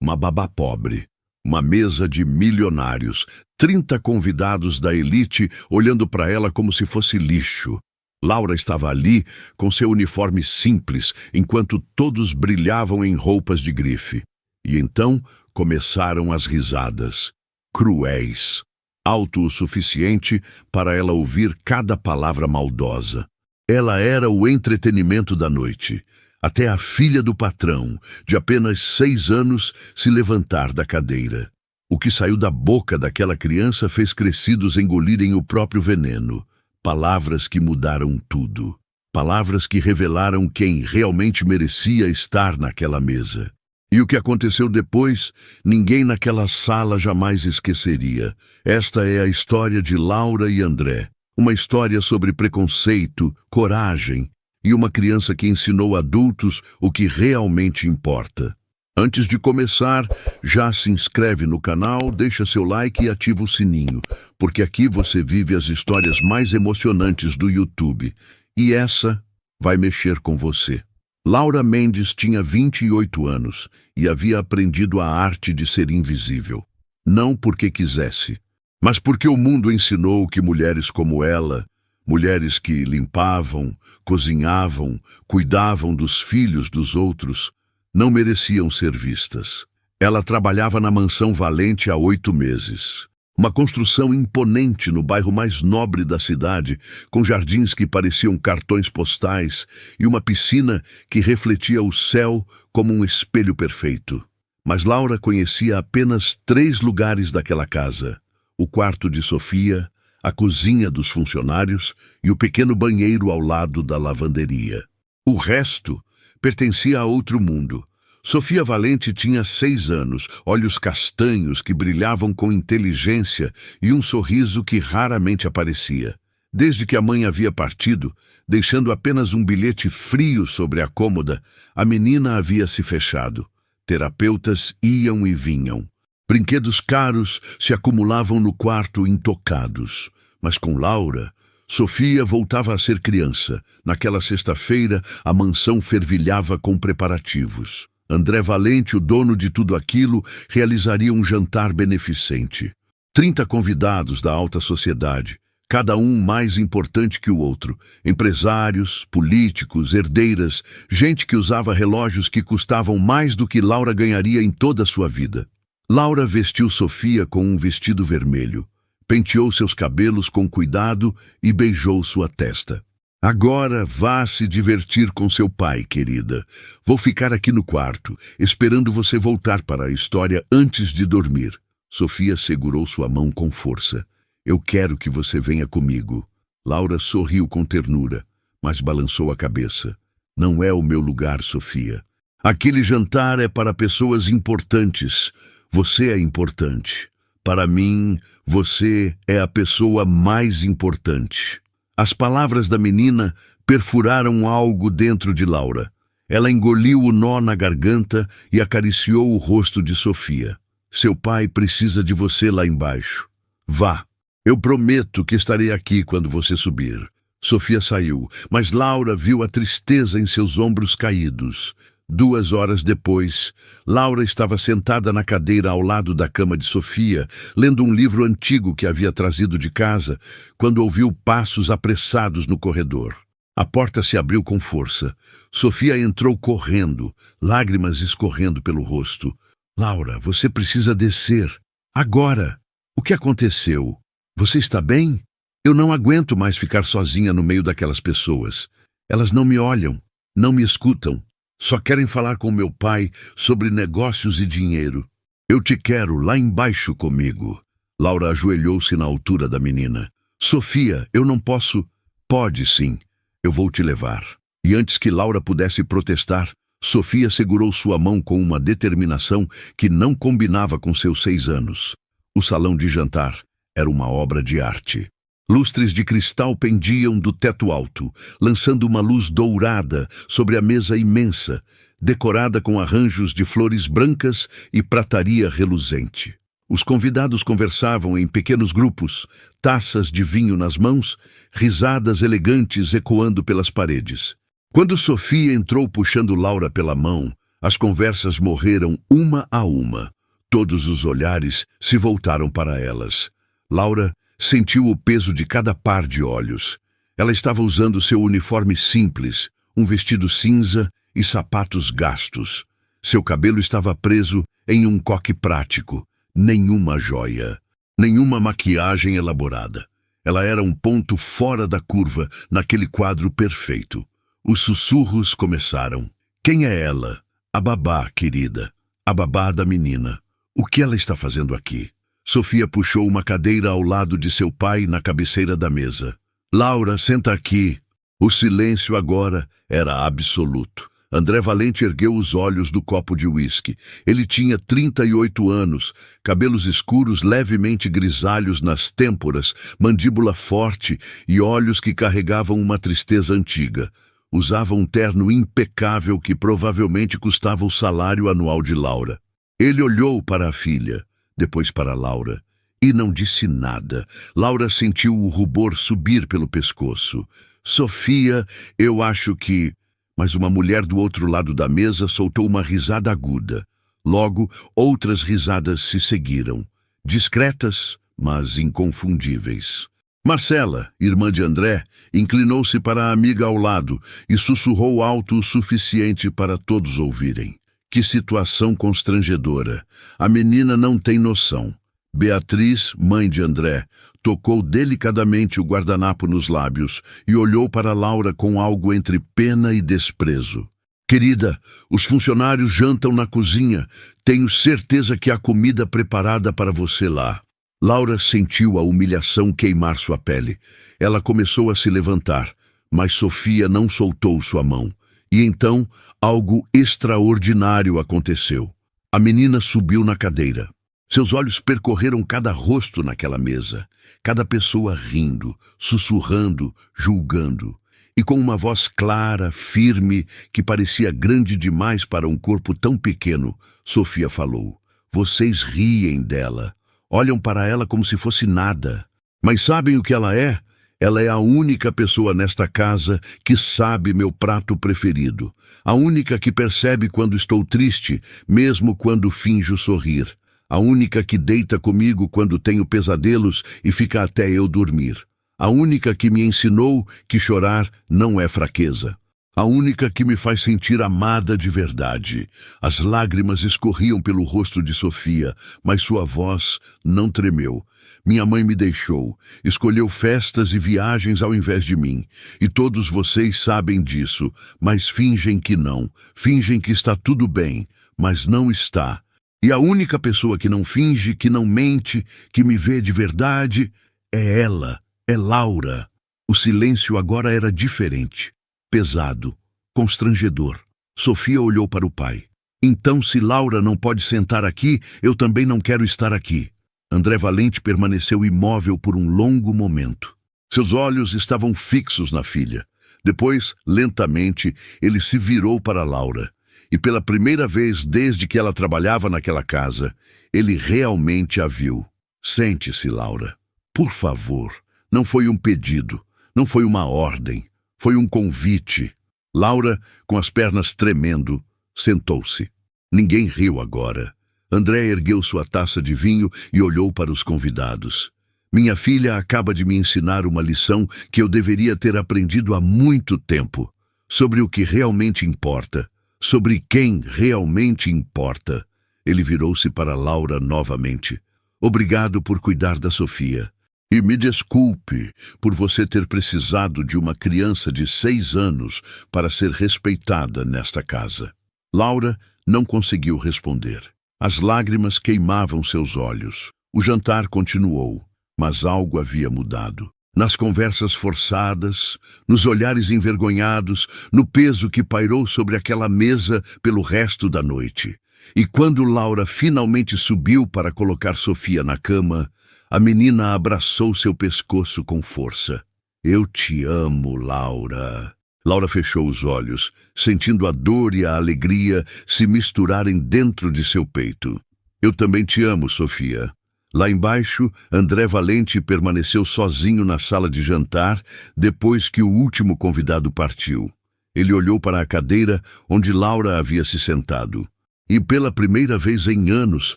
uma babá pobre, uma mesa de milionários, 30 convidados da elite olhando para ela como se fosse lixo. Laura estava ali com seu uniforme simples, enquanto todos brilhavam em roupas de grife. E então começaram as risadas, cruéis, alto o suficiente para ela ouvir cada palavra maldosa. Ela era o entretenimento da noite, até a filha do patrão, de apenas 6 anos, se levantar da cadeira. O que saiu da boca daquela criança fez crescidos engolirem o próprio veneno. Palavras que mudaram tudo. Palavras que revelaram quem realmente merecia estar naquela mesa. E o que aconteceu depois, ninguém naquela sala jamais esqueceria. Esta é a história de Laura e André. Uma história sobre preconceito, coragem e uma criança que ensinou adultos o que realmente importa. Antes de começar, já se inscreve no canal, deixa seu like e ativa o sininho, porque aqui você vive as histórias mais emocionantes do YouTube. E essa vai mexer com você. Laura Mendes tinha 28 anos e havia aprendido a arte de ser invisível. Não porque quisesse, mas porque o mundo ensinou que mulheres como ela, mulheres que limpavam, cozinhavam, cuidavam dos filhos dos outros, não mereciam ser vistas. Ela trabalhava na Mansão Valente há 8 meses. Uma construção imponente no bairro mais nobre da cidade, com jardins que pareciam cartões postais e uma piscina que refletia o céu como um espelho perfeito. Mas Laura conhecia apenas 3 lugares daquela casa: o quarto de Sofia, a cozinha dos funcionários e o pequeno banheiro ao lado da lavanderia. O resto pertencia a outro mundo. Sofia Valente tinha 6 anos, olhos castanhos que brilhavam com inteligência e um sorriso que raramente aparecia. Desde que a mãe havia partido, deixando apenas um bilhete frio sobre a cômoda, a menina havia se fechado. Terapeutas iam e vinham. Brinquedos caros se acumulavam no quarto intocados. Mas com Laura, Sofia voltava a ser criança. Naquela sexta-feira, a mansão fervilhava com preparativos. André Valente, o dono de tudo aquilo, realizaria um jantar beneficente. 30 convidados da alta sociedade, cada um mais importante que o outro. Empresários, políticos, herdeiras, gente que usava relógios que custavam mais do que Laura ganharia em toda a sua vida. Laura vestiu Sofia com um vestido vermelho, penteou seus cabelos com cuidado e beijou sua testa. Agora vá se divertir com seu pai, querida. Vou ficar aqui no quarto, esperando você voltar para a história antes de dormir. Sofia segurou sua mão com força. Eu quero que você venha comigo. Laura sorriu com ternura, mas balançou a cabeça. Não é o meu lugar, Sofia. Aquele jantar é para pessoas importantes. Você é importante. Para mim, você é a pessoa mais importante. As palavras da menina perfuraram algo dentro de Laura. Ela engoliu o nó na garganta e acariciou o rosto de Sofia. Seu pai precisa de você lá embaixo. Vá. Eu prometo que estarei aqui quando você subir. Sofia saiu, mas Laura viu a tristeza em seus ombros caídos. 2 horas depois, Laura estava sentada na cadeira ao lado da cama de Sofia, lendo um livro antigo que havia trazido de casa, quando ouviu passos apressados no corredor. A porta se abriu com força. Sofia entrou correndo, lágrimas escorrendo pelo rosto. Laura, você precisa descer. Agora! O que aconteceu? Você está bem? Eu não aguento mais ficar sozinha no meio daquelas pessoas. Elas não me olham, não me escutam. Só querem falar com meu pai sobre negócios e dinheiro. Eu te quero lá embaixo comigo. Laura ajoelhou-se na altura da menina. Sofia, eu não posso... Pode sim, eu vou te levar. E antes que Laura pudesse protestar, Sofia segurou sua mão com uma determinação que não combinava com seus 6 anos. O salão de jantar era uma obra de arte. Lustres de cristal pendiam do teto alto, lançando uma luz dourada sobre a mesa imensa, decorada com arranjos de flores brancas e prataria reluzente. Os convidados conversavam em pequenos grupos, taças de vinho nas mãos, risadas elegantes ecoando pelas paredes. Quando Sofia entrou puxando Laura pela mão, As conversas morreram uma a uma. Todos os olhares se voltaram para elas. Laura sentiu o peso de cada par de olhos. Ela estava usando seu uniforme simples, um vestido cinza e sapatos gastos. Seu cabelo estava preso em um coque prático. Nenhuma joia, nenhuma maquiagem elaborada. Ela era um ponto fora da curva naquele quadro perfeito. Os sussurros começaram. Quem é ela? A babá, querida. A babá da menina. O que ela está fazendo aqui? Sofia puxou uma cadeira ao lado de seu pai na cabeceira da mesa. Laura, senta aqui. O silêncio agora era absoluto. André Valente ergueu os olhos do copo de uísque. Ele tinha 38 anos, cabelos escuros levemente grisalhos nas têmporas, mandíbula forte e olhos que carregavam uma tristeza antiga. Usava um terno impecável que provavelmente custava o salário anual de Laura. Ele olhou para a filha, depois para Laura, e não disse nada. Laura sentiu o rubor subir pelo pescoço. Sofia, eu acho que... Mas uma mulher do outro lado da mesa soltou uma risada aguda. Logo, outras risadas se seguiram, discretas, mas inconfundíveis. Marcela, irmã de André, inclinou-se para a amiga ao lado e sussurrou alto o suficiente para todos ouvirem. Que situação constrangedora. A menina não tem noção. Beatriz, mãe de André, tocou delicadamente o guardanapo nos lábios e olhou para Laura com algo entre pena e desprezo. Querida, os funcionários jantam na cozinha. Tenho certeza que há comida preparada para você lá. Laura sentiu a humilhação queimar sua pele. Ela começou a se levantar, mas Sofia não soltou sua mão. E então, algo extraordinário aconteceu. A menina subiu na cadeira. Seus olhos percorreram cada rosto naquela mesa, cada pessoa rindo, sussurrando, julgando. E com uma voz clara, firme, que parecia grande demais para um corpo tão pequeno, Sofia falou: Vocês riem dela, olham para ela como se fosse nada. Mas sabem o que ela é? Ela é a única pessoa nesta casa que sabe meu prato preferido. A única que percebe quando estou triste, mesmo quando finjo sorrir. A única que deita comigo quando tenho pesadelos e fica até eu dormir. A única que me ensinou que chorar não é fraqueza. A única que me faz sentir amada de verdade. As lágrimas escorriam pelo rosto de Sofia, mas sua voz não tremeu. Minha mãe me deixou, escolheu festas e viagens ao invés de mim. E todos vocês sabem disso, mas fingem que não. Fingem que está tudo bem, mas não está. E a única pessoa que não finge, que não mente, que me vê de verdade, é ela, é Laura. O silêncio agora era diferente, pesado, constrangedor. Sofia olhou para o pai. Então, se Laura não pode sentar aqui, eu também não quero estar aqui. André Valente permaneceu imóvel por um longo momento. Seus olhos estavam fixos na filha. Depois, lentamente, ele se virou para Laura. E pela primeira vez desde que ela trabalhava naquela casa, ele realmente a viu. Sente-se, Laura. Por favor. Não foi um pedido, não foi uma ordem, foi um convite. Laura, com as pernas tremendo, sentou-se. Ninguém riu agora. André ergueu sua taça de vinho e olhou para os convidados. Minha filha acaba de me ensinar uma lição que eu deveria ter aprendido há muito tempo, sobre o que realmente importa. Sobre quem realmente importa. Ele virou-se para Laura novamente. Obrigado por cuidar da Sofia. E me desculpe por você ter precisado de uma criança de 6 anos para ser respeitada nesta casa. Laura não conseguiu responder. As lágrimas queimavam seus olhos. O jantar continuou, mas algo havia mudado. Nas conversas forçadas, nos olhares envergonhados, no peso que pairou sobre aquela mesa pelo resto da noite. E quando Laura finalmente subiu para colocar Sofia na cama, a menina abraçou seu pescoço com força. Eu te amo, Laura. Laura fechou os olhos, sentindo a dor e a alegria se misturarem dentro de seu peito. Eu também te amo, Sofia. Lá embaixo, André Valente permaneceu sozinho na sala de jantar depois que o último convidado partiu. Ele olhou para a cadeira onde Laura havia se sentado. E pela primeira vez em anos,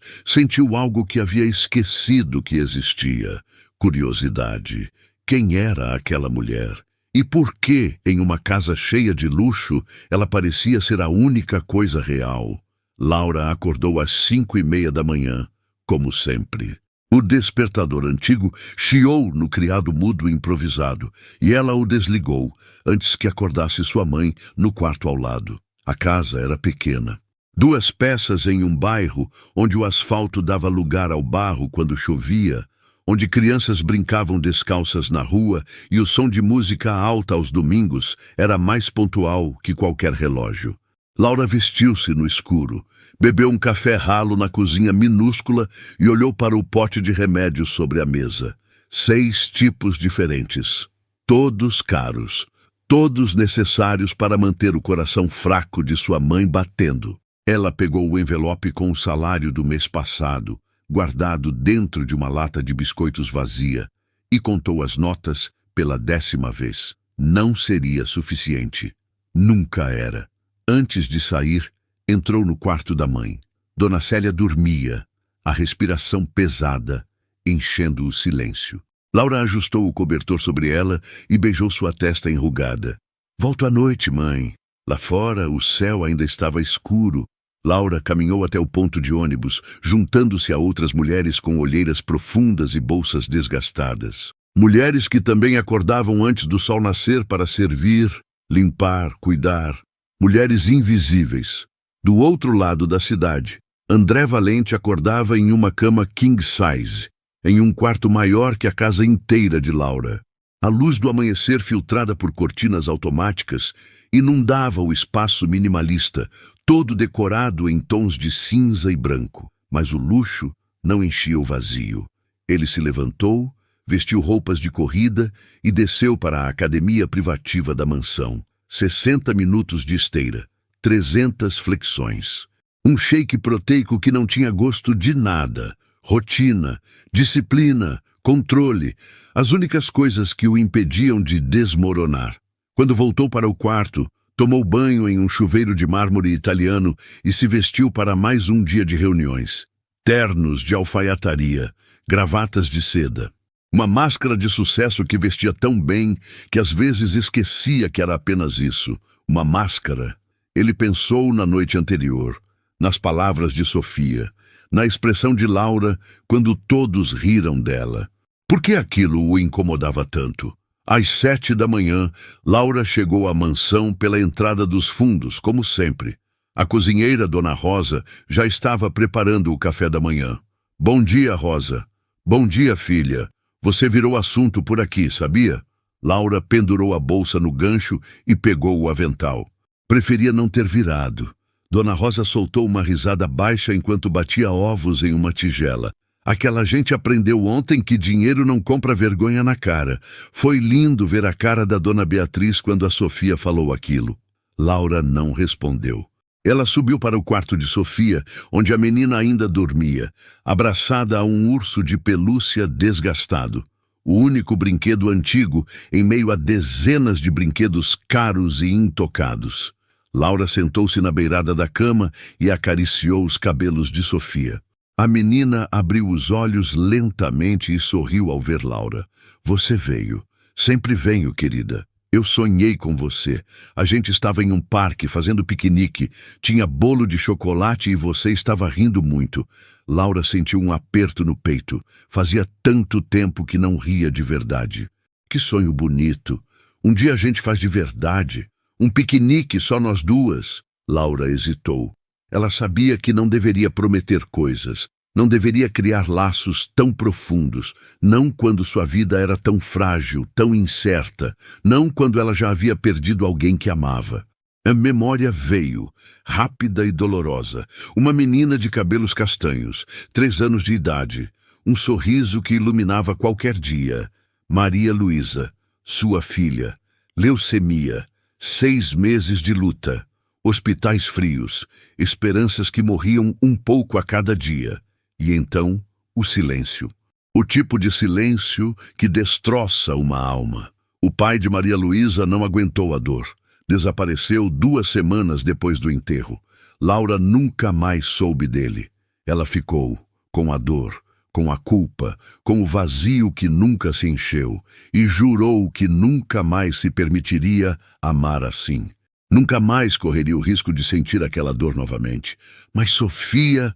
sentiu algo que havia esquecido que existia. Curiosidade. Quem era aquela mulher? E por que, em uma casa cheia de luxo, ela parecia ser a única coisa real? Laura acordou às 5:30 da manhã, como sempre. O despertador antigo chiou no criado mudo improvisado, e ela o desligou, antes que acordasse sua mãe no quarto ao lado. A casa era pequena. 2 peças em um bairro onde o asfalto dava lugar ao barro quando chovia, onde crianças brincavam descalças na rua e o som de música alta aos domingos era mais pontual que qualquer relógio. Laura vestiu-se no escuro, bebeu um café ralo na cozinha minúscula e olhou para o pote de remédios sobre a mesa. 6 tipos diferentes, todos caros, todos necessários para manter o coração fraco de sua mãe batendo. Ela pegou o envelope com o salário do mês passado, guardado dentro de uma lata de biscoitos vazia, e contou as notas pela 10ª vez. Não seria suficiente. Nunca era. Antes de sair, entrou no quarto da mãe. Dona Célia dormia, a respiração pesada, enchendo o silêncio. Laura ajustou o cobertor sobre ela e beijou sua testa enrugada. Volto à noite, mãe. Lá fora, o céu ainda estava escuro. Laura caminhou até o ponto de ônibus, juntando-se a outras mulheres com olheiras profundas e bolsas desgastadas. Mulheres que também acordavam antes do sol nascer para servir, limpar, cuidar. Mulheres invisíveis. Do outro lado da cidade, André Valente acordava em uma cama king size, em um quarto maior que a casa inteira de Laura. A luz do amanhecer, filtrada por cortinas automáticas, inundava o espaço minimalista, todo decorado em tons de cinza e branco. Mas o luxo não enchia o vazio. Ele se levantou, vestiu roupas de corrida e desceu para a academia privativa da mansão. 60 minutos de esteira, 300 flexões. Um shake proteico que não tinha gosto de nada. Rotina, disciplina, controle, as únicas coisas que o impediam de desmoronar. Quando voltou para o quarto, tomou banho em um chuveiro de mármore italiano e se vestiu para mais um dia de reuniões. Ternos de alfaiataria, gravatas de seda. Uma máscara de sucesso que vestia tão bem que às vezes esquecia que era apenas isso. Uma máscara. Ele pensou na noite anterior, nas palavras de Sofia, na expressão de Laura quando todos riram dela. Por que aquilo o incomodava tanto? Às 7 da manhã, Laura chegou à mansão pela entrada dos fundos, como sempre. A cozinheira, Dona Rosa, já estava preparando o café da manhã. Bom dia, Rosa. Bom dia, filha. Você virou assunto por aqui, sabia? Laura pendurou a bolsa no gancho e pegou o avental. Preferia não ter virado. Dona Rosa soltou uma risada baixa enquanto batia ovos em uma tigela. Aquela gente aprendeu ontem que dinheiro não compra vergonha na cara. Foi lindo ver a cara da Dona Beatriz quando a Sofia falou aquilo. Laura não respondeu. Ela subiu para o quarto de Sofia, onde a menina ainda dormia, abraçada a um urso de pelúcia desgastado. O único brinquedo antigo em meio a dezenas de brinquedos caros e intocados. Laura sentou-se na beirada da cama e acariciou os cabelos de Sofia. A menina abriu os olhos lentamente e sorriu ao ver Laura. Você veio. Sempre venho, querida. Eu sonhei com você. A gente estava em um parque fazendo piquenique. Tinha bolo de chocolate e você estava rindo muito. Laura sentiu um aperto no peito. Fazia tanto tempo que não ria de verdade. Que sonho bonito. Um dia a gente faz de verdade. Um piquenique só nós duas. Laura hesitou. Ela sabia que não deveria prometer coisas. Não deveria criar laços tão profundos, não quando sua vida era tão frágil, tão incerta, não quando ela já havia perdido alguém que amava. A memória veio, rápida e dolorosa. Uma menina de cabelos castanhos, 3 anos de idade, um sorriso que iluminava qualquer dia. Maria Luísa, sua filha, leucemia, 6 meses de luta, hospitais frios, esperanças que morriam um pouco a cada dia. E então, o silêncio. O tipo de silêncio que destroça uma alma. O pai de Maria Luísa não aguentou a dor. Desapareceu 2 semanas depois do enterro. Laura nunca mais soube dele. Ela ficou com a dor, com a culpa, com o vazio que nunca se encheu, e jurou que nunca mais se permitiria amar assim. Nunca mais correria o risco de sentir aquela dor novamente. Mas Sofia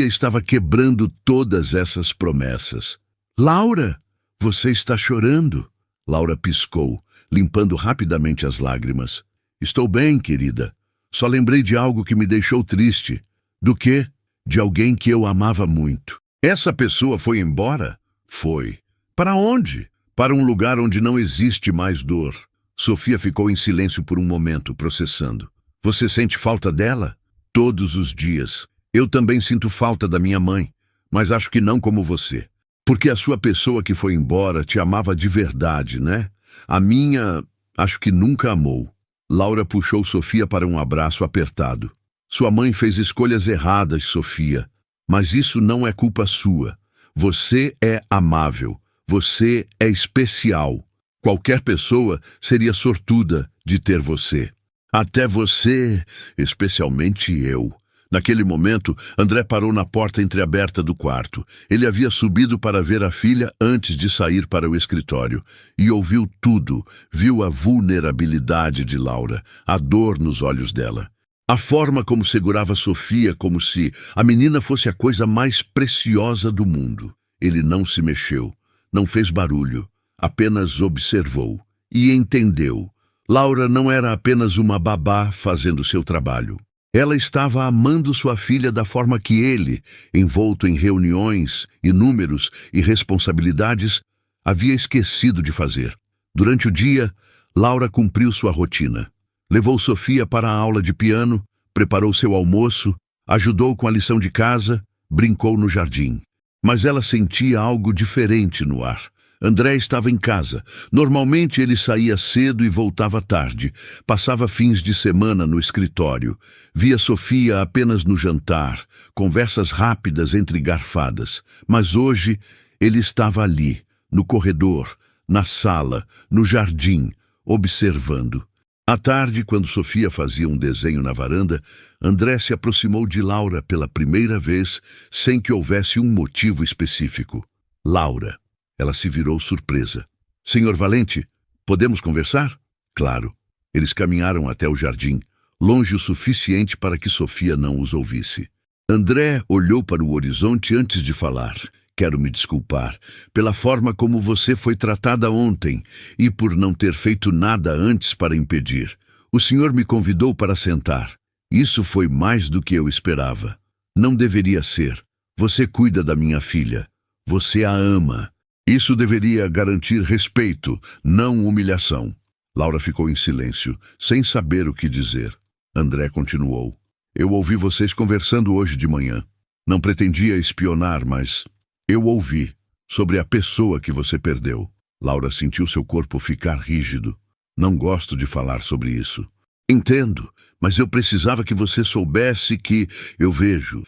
estava quebrando todas essas promessas. Laura, você está chorando? Laura piscou, limpando rapidamente as lágrimas. Estou bem, querida. Só lembrei de algo que me deixou triste. Do quê? De alguém que eu amava muito. Essa pessoa foi embora? Foi. Para onde? Para um lugar onde não existe mais dor. Sofia ficou em silêncio por um momento, processando. Você sente falta dela? Todos os dias. Eu também sinto falta da minha mãe, mas acho que não como você. Porque a sua pessoa que foi embora te amava de verdade, né? A minha, acho que nunca amou. Laura puxou Sofia para um abraço apertado. Sua mãe fez escolhas erradas, Sofia. Mas isso não é culpa sua. Você é amável. Você é especial. Qualquer pessoa seria sortuda de ter você. Até você, especialmente eu. Naquele momento, André parou na porta entreaberta do quarto. Ele havia subido para ver a filha antes de sair para o escritório. E ouviu tudo. Viu a vulnerabilidade de Laura, a dor nos olhos dela. A forma como segurava Sofia, como se a menina fosse a coisa mais preciosa do mundo. Ele não se mexeu, não fez barulho. Apenas observou e entendeu. Laura não era apenas uma babá fazendo seu trabalho. Ela estava amando sua filha da forma que ele, envolto em reuniões, e números e responsabilidades, havia esquecido de fazer. Durante o dia, Laura cumpriu sua rotina. Levou Sofia para a aula de piano, preparou seu almoço, ajudou com a lição de casa, brincou no jardim. Mas ela sentia algo diferente no ar. André estava em casa. Normalmente ele saía cedo e voltava tarde. Passava fins de semana no escritório. Via Sofia apenas no jantar, conversas rápidas entre garfadas. Mas hoje ele estava ali, no corredor, na sala, no jardim, observando. À tarde, quando Sofia fazia um desenho na varanda, André se aproximou de Laura pela primeira vez, sem que houvesse um motivo específico. Laura. Ela se virou surpresa. Senhor Valente, podemos conversar? Claro. Eles caminharam até o jardim, longe o suficiente para que Sofia não os ouvisse. André olhou para o horizonte antes de falar. Quero me desculpar pela forma como você foi tratada ontem e por não ter feito nada antes para impedir. O senhor me convidou para sentar. Isso foi mais do que eu esperava. Não deveria ser. Você cuida da minha filha. Você a ama. Isso deveria garantir respeito, não humilhação. Laura ficou em silêncio, sem saber o que dizer. André continuou. Eu ouvi vocês conversando hoje de manhã. Não pretendia espionar, mas eu ouvi sobre a pessoa que você perdeu. Laura sentiu seu corpo ficar rígido. Não gosto de falar sobre isso. Entendo, mas eu precisava que você soubesse que eu vejo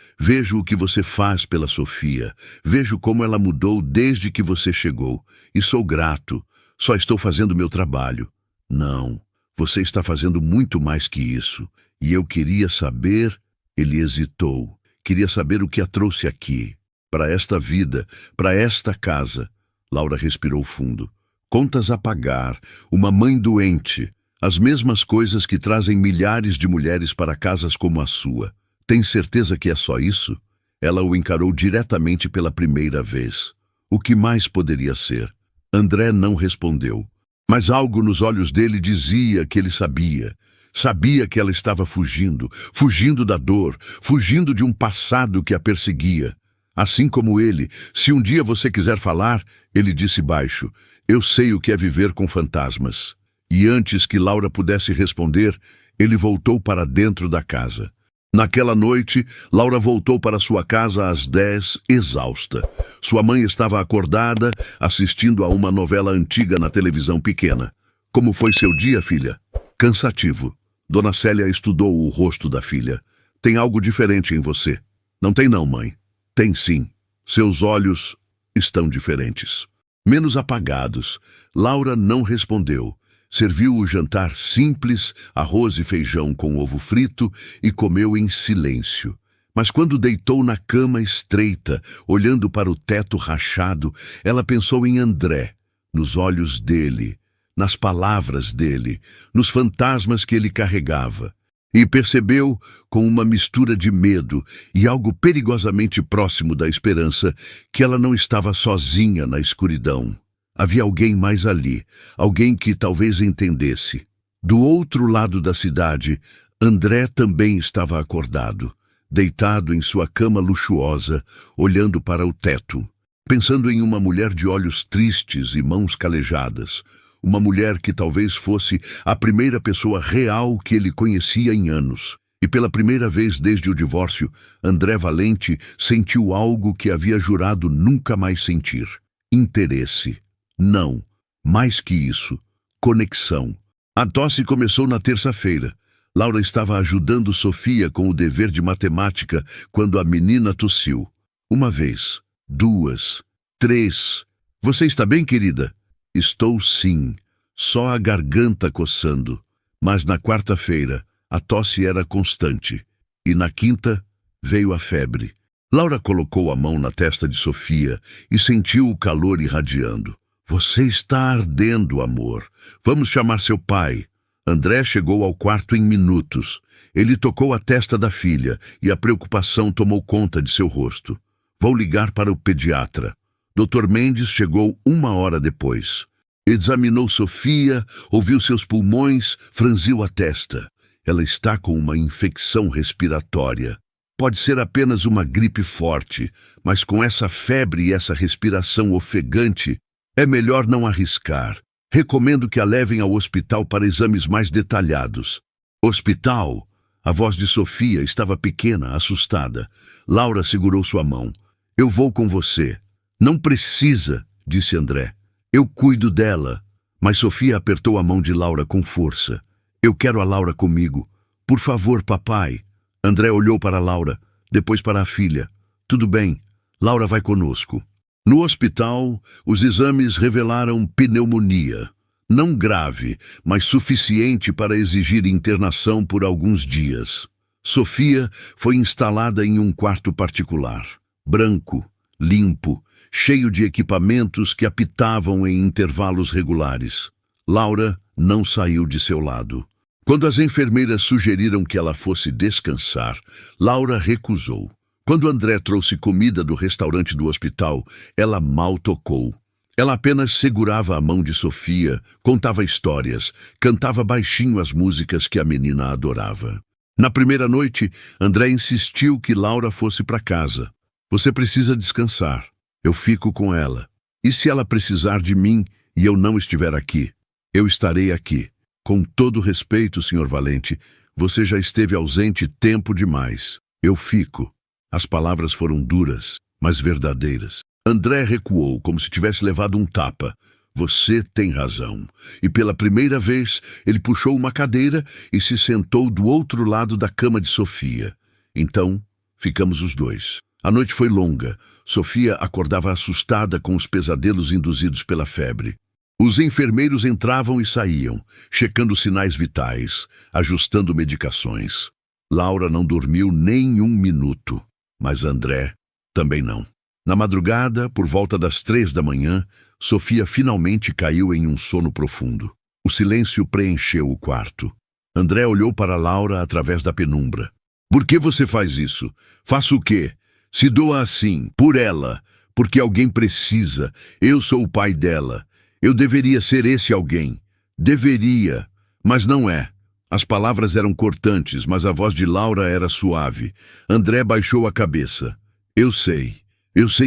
o que você faz pela Sofia, vejo como ela mudou desde que você chegou, e sou grato, só estou fazendo meu trabalho. Não, você está fazendo muito mais que isso, e eu queria saber, ele hesitou, queria saber o que a trouxe aqui, para esta vida, para esta casa. Laura respirou fundo. Contas a pagar, uma mãe doente, as mesmas coisas que trazem milhares de mulheres para casas como a sua. Tem certeza que é só isso? Ela o encarou diretamente pela primeira vez. O que mais poderia ser? André não respondeu. Mas algo nos olhos dele dizia que ele sabia. Sabia que ela estava fugindo da dor, fugindo de um passado que a perseguia. Assim como ele, se um dia você quiser falar, ele disse baixo, eu sei o que é viver com fantasmas. E antes que Laura pudesse responder, ele voltou para dentro da casa. Naquela noite, Laura voltou para sua casa às 10, exausta. Sua mãe estava acordada, assistindo a uma novela antiga na televisão pequena. Como foi seu dia, filha? Cansativo. Dona Célia estudou o rosto da filha. Tem algo diferente em você. Não tem não, mãe. Tem sim. Seus olhos estão diferentes. Menos apagados. Laura não respondeu. Serviu o jantar simples, arroz e feijão com ovo frito, e comeu em silêncio. Mas quando deitou na cama estreita, olhando para o teto rachado, ela pensou em André, nos olhos dele, nas palavras dele, nos fantasmas que ele carregava. E percebeu, com uma mistura de medo e algo perigosamente próximo da esperança, que ela não estava sozinha na escuridão. Havia alguém mais ali, alguém que talvez entendesse. Do outro lado da cidade, André também estava acordado, deitado em sua cama luxuosa, olhando para o teto, pensando em uma mulher de olhos tristes e mãos calejadas, uma mulher que talvez fosse a primeira pessoa real que ele conhecia em anos. E pela primeira vez desde o divórcio, André Valente sentiu algo que havia jurado nunca mais sentir: interesse. Não, mais que isso, conexão. A tosse começou na terça-feira. Laura estava ajudando Sofia com o dever de matemática quando a menina tossiu. Uma vez, duas, três. Você está bem, querida? Estou sim, só a garganta coçando. Mas na quarta-feira, a tosse era constante. E na quinta, veio a febre. Laura colocou a mão na testa de Sofia e sentiu o calor irradiando. Você está ardendo, amor. Vamos chamar seu pai. André chegou ao quarto em minutos. Ele tocou a testa da filha e a preocupação tomou conta de seu rosto. Vou ligar para o pediatra. Dr. Mendes chegou 1 hora depois. Examinou Sofia, ouviu seus pulmões, franziu a testa. Ela está com uma infecção respiratória. Pode ser apenas uma gripe forte, mas com essa febre e essa respiração ofegante, é melhor não arriscar. Recomendo que a levem ao hospital para exames mais detalhados. Hospital? A voz de Sofia estava pequena, assustada. Laura segurou sua mão. Eu vou com você. Não precisa, disse André. Eu cuido dela. Mas Sofia apertou a mão de Laura com força. Eu quero a Laura comigo. Por favor, papai. André olhou para Laura, depois para a filha. Tudo bem, Laura vai conosco. No hospital, os exames revelaram pneumonia. Não grave, mas suficiente para exigir internação por alguns dias. Sofia foi instalada em um quarto particular, branco, limpo, cheio de equipamentos que apitavam em intervalos regulares. Laura não saiu de seu lado. Quando as enfermeiras sugeriram que ela fosse descansar, Laura recusou. Quando André trouxe comida do restaurante do hospital, ela mal tocou. Ela apenas segurava a mão de Sofia, contava histórias, cantava baixinho as músicas que a menina adorava. Na primeira noite, André insistiu que Laura fosse para casa. Você precisa descansar. Eu fico com ela. E se ela precisar de mim e eu não estiver aqui? Eu estarei aqui. Com todo respeito, Sr. Valente, você já esteve ausente tempo demais. Eu fico. As palavras foram duras, mas verdadeiras. André recuou, como se tivesse levado um tapa. Você tem razão. E pela primeira vez, ele puxou uma cadeira e se sentou do outro lado da cama de Sofia. Então, ficamos os dois. A noite foi longa. Sofia acordava assustada com os pesadelos induzidos pela febre. Os enfermeiros entravam e saíam, checando sinais vitais, ajustando medicações. Laura não dormiu nem 1 minuto. Mas André também não. Na madrugada, por volta das 3 da manhã, Sofia finalmente caiu em um sono profundo. O silêncio preencheu o quarto. André olhou para Laura através da penumbra. Por que você faz isso? Faça o quê? Se doa assim, por ela, porque alguém precisa. Eu sou o pai dela. Eu deveria ser esse alguém. Deveria, mas não é. As palavras eram cortantes, mas a voz de Laura era suave. André baixou a cabeça. Eu sei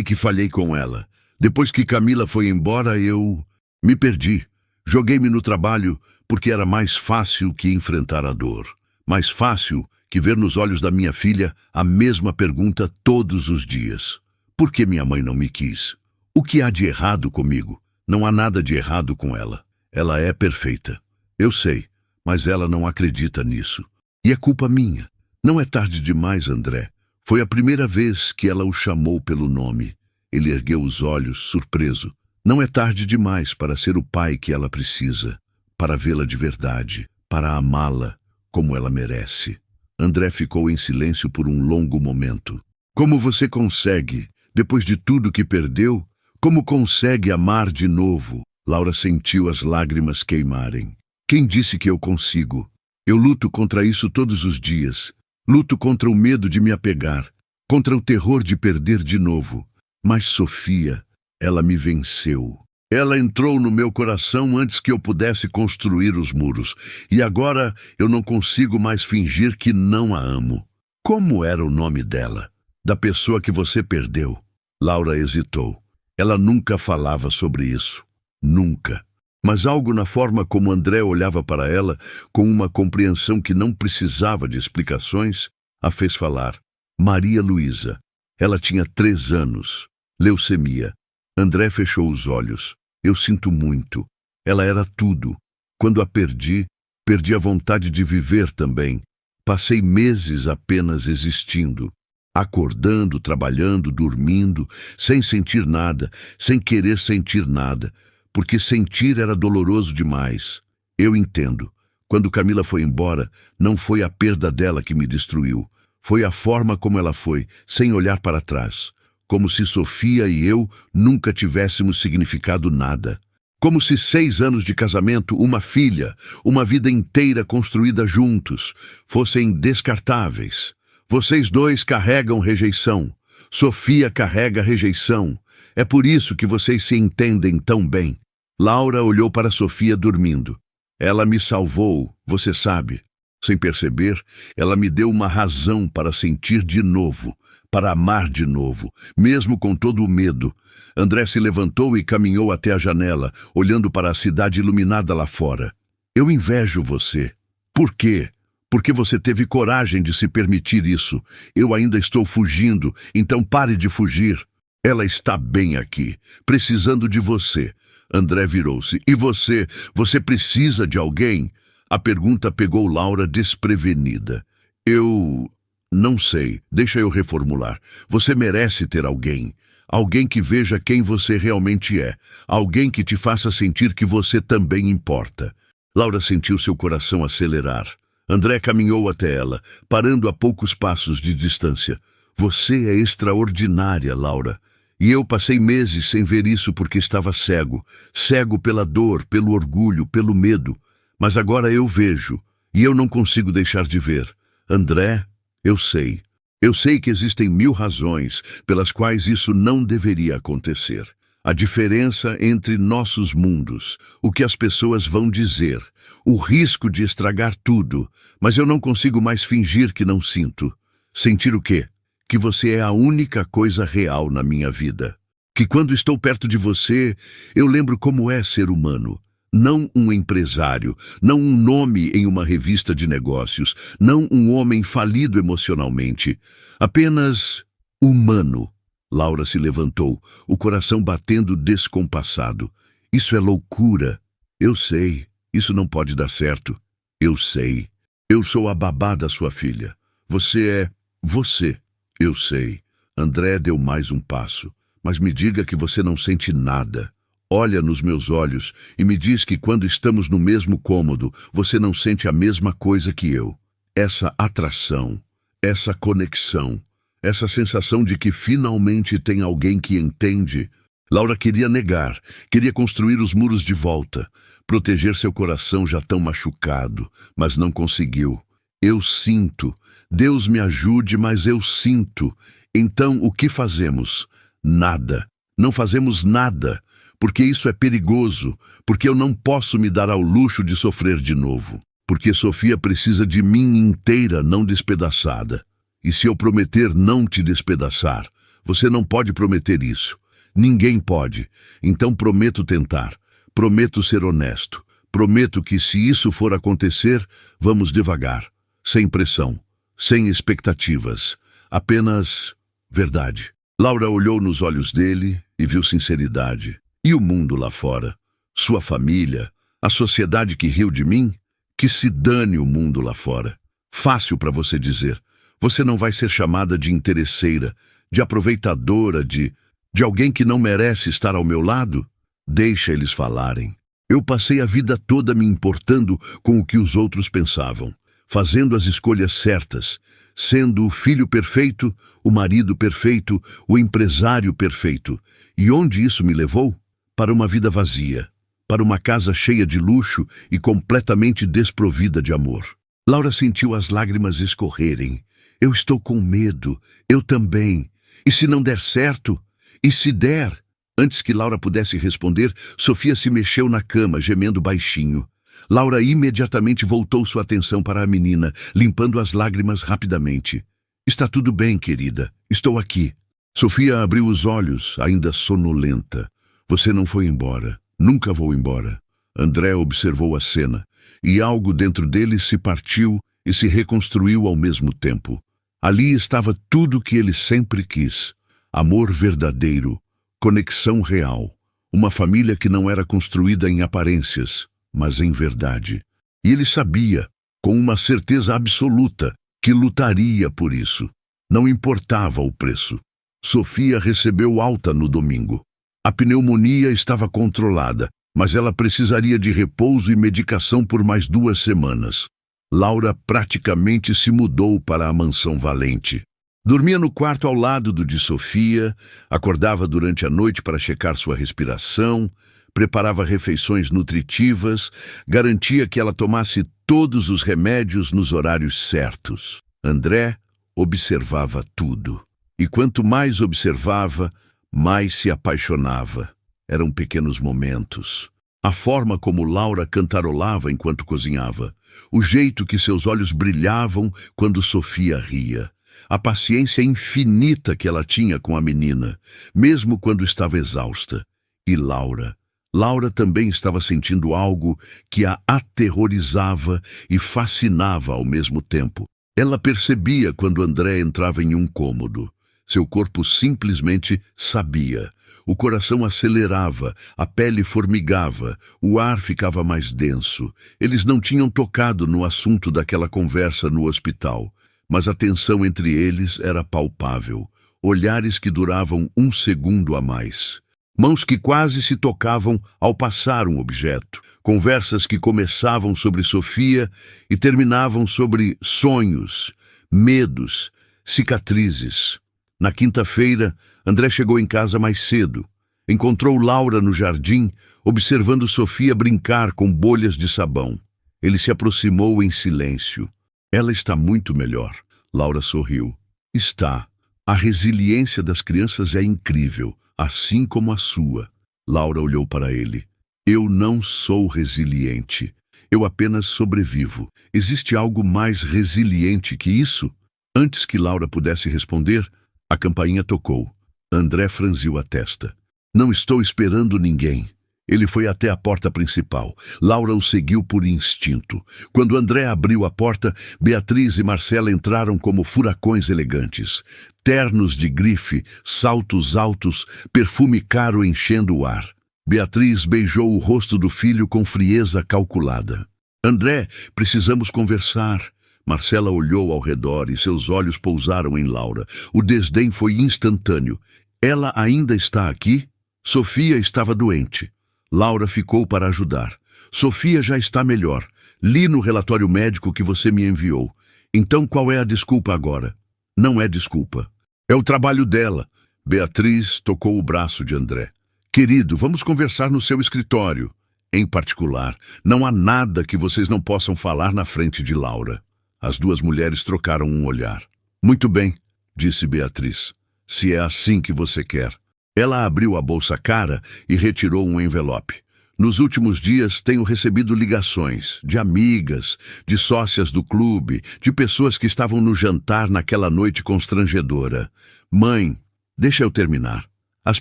que falhei com ela. Depois que Camila foi embora, eu me perdi. Joguei-me no trabalho porque era mais fácil que enfrentar a dor. Mais fácil que ver nos olhos da minha filha a mesma pergunta todos os dias. Por que minha mãe não me quis? O que há de errado comigo? Não há nada de errado com ela. Ela é perfeita. Eu sei. Mas ela não acredita nisso. E é culpa minha. Não é tarde demais, André. Foi a primeira vez que ela o chamou pelo nome. Ele ergueu os olhos, surpreso. Não é tarde demais para ser o pai que ela precisa. para vê-la de verdade, para amá-la como ela merece. André ficou em silêncio por um longo momento. Como você consegue, depois de tudo que perdeu, como consegue amar de novo? Laura sentiu as lágrimas queimarem. Quem disse que eu consigo? Eu luto contra isso todos os dias. Luto contra o medo de me apegar, contra o terror de perder de novo. Mas Sofia, ela me venceu. Ela entrou no meu coração antes que eu pudesse construir os muros. E agora eu não consigo mais fingir que não a amo. Como era o nome dela? Da pessoa que você perdeu? Laura hesitou. Ela nunca falava sobre isso. Nunca. Mas algo na forma como André olhava para ela, com uma compreensão que não precisava de explicações, a fez falar. Maria Luísa. Ela tinha 3 anos. Leucemia. André fechou os olhos. Eu sinto muito. Ela era tudo. Quando a perdi, perdi a vontade de viver também. Passei meses apenas existindo. Acordando, trabalhando, dormindo, sem sentir nada, sem querer sentir nada. Porque sentir era doloroso demais. Eu entendo. Quando Camila foi embora, não foi a perda dela que me destruiu. Foi a forma como ela foi, sem olhar para trás. Como se Sofia e eu nunca tivéssemos significado nada. Como se 6 anos de casamento, uma filha, uma vida inteira construída juntos, fossem descartáveis. Vocês dois carregam rejeição. Sofia carrega rejeição. É por isso que vocês se entendem tão bem. Laura olhou para Sofia dormindo. Ela me salvou, você sabe. Sem perceber, ela me deu uma razão para sentir de novo, para amar de novo, mesmo com todo o medo. André se levantou e caminhou até a janela, olhando para a cidade iluminada lá fora. Eu invejo você. Por quê? Porque você teve coragem de se permitir isso. Eu ainda estou fugindo, então pare de fugir. Ela está bem aqui, precisando de você. André virou-se. E você? Você precisa de alguém? A pergunta pegou Laura desprevenida. Eu não sei. Deixa eu reformular. Você merece ter alguém. Alguém que veja quem você realmente é. Alguém que te faça sentir que você também importa. Laura sentiu seu coração acelerar. André caminhou até ela, parando a poucos passos de distância. Você é extraordinária, Laura. E eu passei meses sem ver isso porque estava cego. Cego pela dor, pelo orgulho, pelo medo. Mas agora eu vejo, e eu não consigo deixar de ver. André, eu sei. Eu sei que existem 1000 razões pelas quais isso não deveria acontecer. A diferença entre nossos mundos, o que as pessoas vão dizer, o risco de estragar tudo, mas eu não consigo mais fingir que não sinto. Sentir o quê? Que você é a única coisa real na minha vida. Que quando estou perto de você, eu lembro como é ser humano. Não um empresário, não um nome em uma revista de negócios, não um homem falido emocionalmente. Apenas humano. Laura se levantou, o coração batendo descompassado. Isso é loucura. Eu sei. Isso não pode dar certo. Eu sei. Eu sou a babá da sua filha. Você é você. Eu sei. André deu mais um passo. Mas me diga que você não sente nada. Olha nos meus olhos e me diz que quando estamos no mesmo cômodo, você não sente a mesma coisa que eu. Essa atração, essa conexão, essa sensação de que finalmente tem alguém que entende. Laura queria negar, queria construir os muros de volta, proteger seu coração já tão machucado, mas não conseguiu. Eu sinto. Deus me ajude, mas eu sinto. Então, o que fazemos? Nada. Não fazemos nada. Porque isso é perigoso, porque eu não posso me dar ao luxo de sofrer de novo. Porque Sofia precisa de mim inteira, não despedaçada. E se eu prometer não te despedaçar, você não pode prometer isso. Ninguém pode. Então prometo tentar. Prometo ser honesto. Prometo que se isso for acontecer, vamos devagar. Sem pressão. Sem expectativas. Apenas verdade. Laura olhou nos olhos dele e viu sinceridade. E o mundo lá fora? Sua família? A sociedade que riu de mim? Que se dane o mundo lá fora. Fácil para você dizer. Você não vai ser chamada de interesseira, de aproveitadora, de alguém que não merece estar ao meu lado? Deixa eles falarem. Eu passei a vida toda me importando com o que os outros pensavam, fazendo as escolhas certas, sendo o filho perfeito, o marido perfeito, o empresário perfeito. E onde isso me levou? Para uma vida vazia, para uma casa cheia de luxo e completamente desprovida de amor. Laura sentiu as lágrimas escorrerem. Eu estou com medo, eu também. E se não der certo? E se der? Antes que Laura pudesse responder, Sofia se mexeu na cama, gemendo baixinho. Laura imediatamente voltou sua atenção para a menina, limpando as lágrimas rapidamente. Está tudo bem, querida. Estou aqui. Sofia abriu os olhos, ainda sonolenta. Você não foi embora. Nunca vou embora. André observou a cena, e algo dentro dele se partiu e se reconstruiu ao mesmo tempo. Ali estava tudo o que ele sempre quis. Amor verdadeiro, conexão real, uma família que não era construída em aparências, mas em verdade. E ele sabia, com uma certeza absoluta, que lutaria por isso. Não importava o preço. Sofia recebeu alta no domingo. A pneumonia estava controlada, mas ela precisaria de repouso e medicação por mais 2 semanas. Laura praticamente se mudou para a mansão Valente. Dormia no quarto ao lado do de Sofia, acordava durante a noite para checar sua respiração, preparava refeições nutritivas, garantia que ela tomasse todos os remédios nos horários certos. André observava tudo. E quanto mais observava, mais se apaixonava. Eram pequenos momentos. A forma como Laura cantarolava enquanto cozinhava, o jeito que seus olhos brilhavam quando Sofia ria, a paciência infinita que ela tinha com a menina, mesmo quando estava exausta. E Laura também estava sentindo algo que a aterrorizava e fascinava ao mesmo tempo. Ela percebia quando André entrava em um cômodo. Seu corpo simplesmente sabia. O coração acelerava, a pele formigava, o ar ficava mais denso. Eles não tinham tocado no assunto daquela conversa no hospital, mas a tensão entre eles era palpável. Olhares que duravam 1 segundo a mais. Mãos que quase se tocavam ao passar um objeto. Conversas que começavam sobre Sofia e terminavam sobre sonhos, medos, cicatrizes. Na quinta-feira, André chegou em casa mais cedo. Encontrou Laura no jardim, observando Sofia brincar com bolhas de sabão. Ele se aproximou em silêncio. Ela está muito melhor. Laura sorriu. Está. A resiliência das crianças é incrível, assim como a sua. Laura olhou para ele. Eu não sou resiliente. Eu apenas sobrevivo. Existe algo mais resiliente que isso? Antes que Laura pudesse responder, a campainha tocou. André franziu a testa. Não estou esperando ninguém. Ele foi até a porta principal. Laura o seguiu por instinto. Quando André abriu a porta, Beatriz e Marcela entraram como furacões elegantes. Ternos de grife, saltos altos, perfume caro enchendo o ar. Beatriz beijou o rosto do filho com frieza calculada. André, precisamos conversar. Marcela olhou ao redor e seus olhos pousaram em Laura. O desdém foi instantâneo. Ela ainda está aqui? Sofia estava doente. Laura ficou para ajudar. Sofia já está melhor. Li no relatório médico que você me enviou. Então qual é a desculpa agora? Não é desculpa. É o trabalho dela. Beatriz tocou o braço de André. Querido, vamos conversar no seu escritório. Em particular, não há nada que vocês não possam falar na frente de Laura. As 2 mulheres trocaram um olhar. Muito bem, disse Beatriz. Se é assim que você quer. Ela abriu a bolsa cara e retirou um envelope. Nos últimos dias tenho recebido ligações de amigas, de sócias do clube, de pessoas que estavam no jantar naquela noite constrangedora. Mãe, deixa eu terminar. As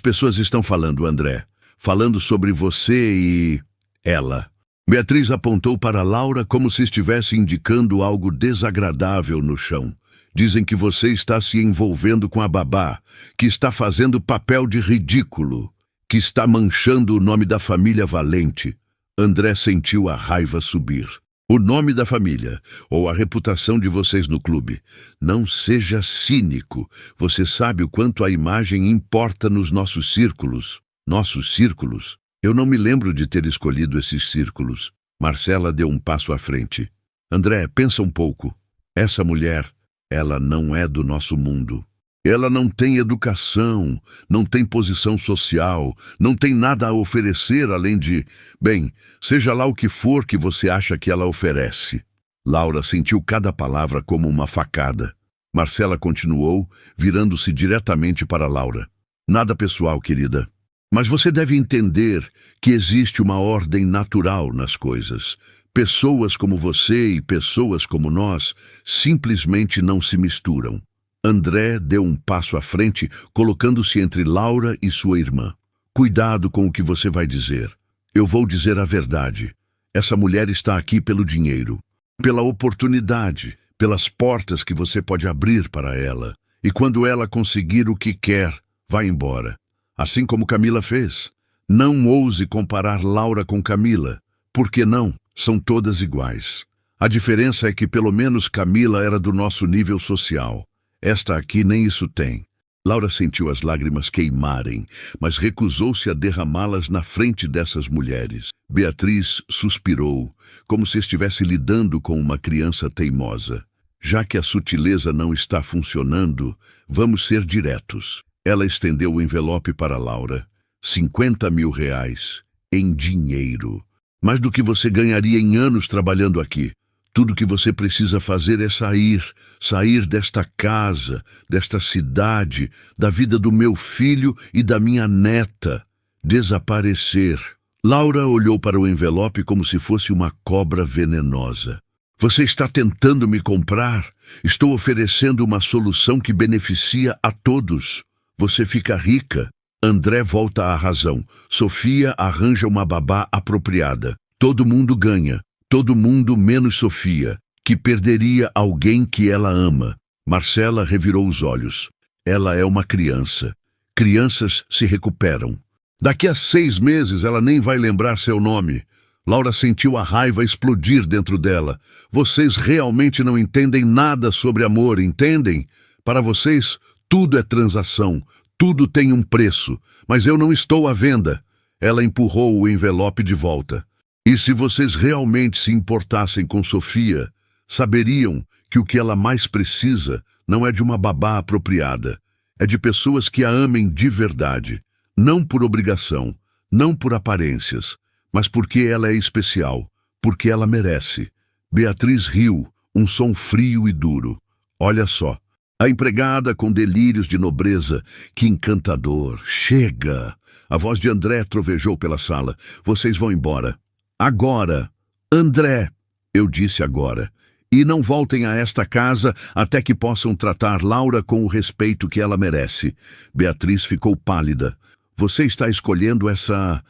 pessoas estão falando, André. Falando sobre você e... ela. Beatriz apontou para Laura como se estivesse indicando algo desagradável no chão. Dizem que você está se envolvendo com a babá, que está fazendo papel de ridículo, que está manchando o nome da família Valente. André sentiu a raiva subir. O nome da família, ou a reputação de vocês no clube. Não seja cínico. Você sabe o quanto a imagem importa nos nossos círculos. Nossos círculos? Eu não me lembro de ter escolhido esses círculos. Marcela deu um passo à frente. André, pensa um pouco. Essa mulher, ela não é do nosso mundo. Ela não tem educação, não tem posição social, não tem nada a oferecer além de... Bem, seja lá o que for que você acha que ela oferece. Laura sentiu cada palavra como uma facada. Marcela continuou, virando-se diretamente para Laura. Nada pessoal, querida. Mas você deve entender que existe uma ordem natural nas coisas. Pessoas como você e pessoas como nós simplesmente não se misturam. André deu um passo à frente, colocando-se entre Laura e sua irmã. Cuidado com o que você vai dizer. Eu vou dizer a verdade. Essa mulher está aqui pelo dinheiro, pela oportunidade, pelas portas que você pode abrir para ela. E quando ela conseguir o que quer, vai embora. Assim como Camila fez. Não ouse comparar Laura com Camila. Por que não? São todas iguais. A diferença é que pelo menos Camila era do nosso nível social. Esta aqui nem isso tem. Laura sentiu as lágrimas queimarem, mas recusou-se a derramá-las na frente dessas mulheres. Beatriz suspirou, como se estivesse lidando com uma criança teimosa. Já que a sutileza não está funcionando, vamos ser diretos. Ela estendeu o envelope para Laura. 50 mil reais, em dinheiro. Mais do que você ganharia em anos trabalhando aqui. Tudo que você precisa fazer é sair desta casa, desta cidade, da vida do meu filho e da minha neta. Desaparecer. Laura olhou para o envelope como se fosse uma cobra venenosa. Você está tentando me comprar? Estou oferecendo uma solução que beneficia a todos. Você fica rica. André volta à razão. Sofia arranja uma babá apropriada. Todo mundo ganha. Todo mundo menos Sofia, que perderia alguém que ela ama. Marcela revirou os olhos. Ela é uma criança. Crianças se recuperam. Daqui a 6 meses ela nem vai lembrar seu nome. Laura sentiu a raiva explodir dentro dela. Vocês realmente não entendem nada sobre amor, entendem? Para vocês, tudo é transação. Tudo tem um preço. Mas eu não estou à venda. Ela empurrou o envelope de volta. E se vocês realmente se importassem com Sofia, saberiam que o que ela mais precisa não é de uma babá apropriada, é de pessoas que a amem de verdade, não por obrigação, não por aparências, mas porque ela é especial, porque ela merece. Beatriz riu, um som frio e duro. Olha só, a empregada com delírios de nobreza, que encantador. Chega! A voz de André trovejou pela sala. Vocês vão embora. Agora, André, eu disse agora, e não voltem a esta casa até que possam tratar Laura com o respeito que ela merece. Beatriz ficou pálida. Você está escolhendo essa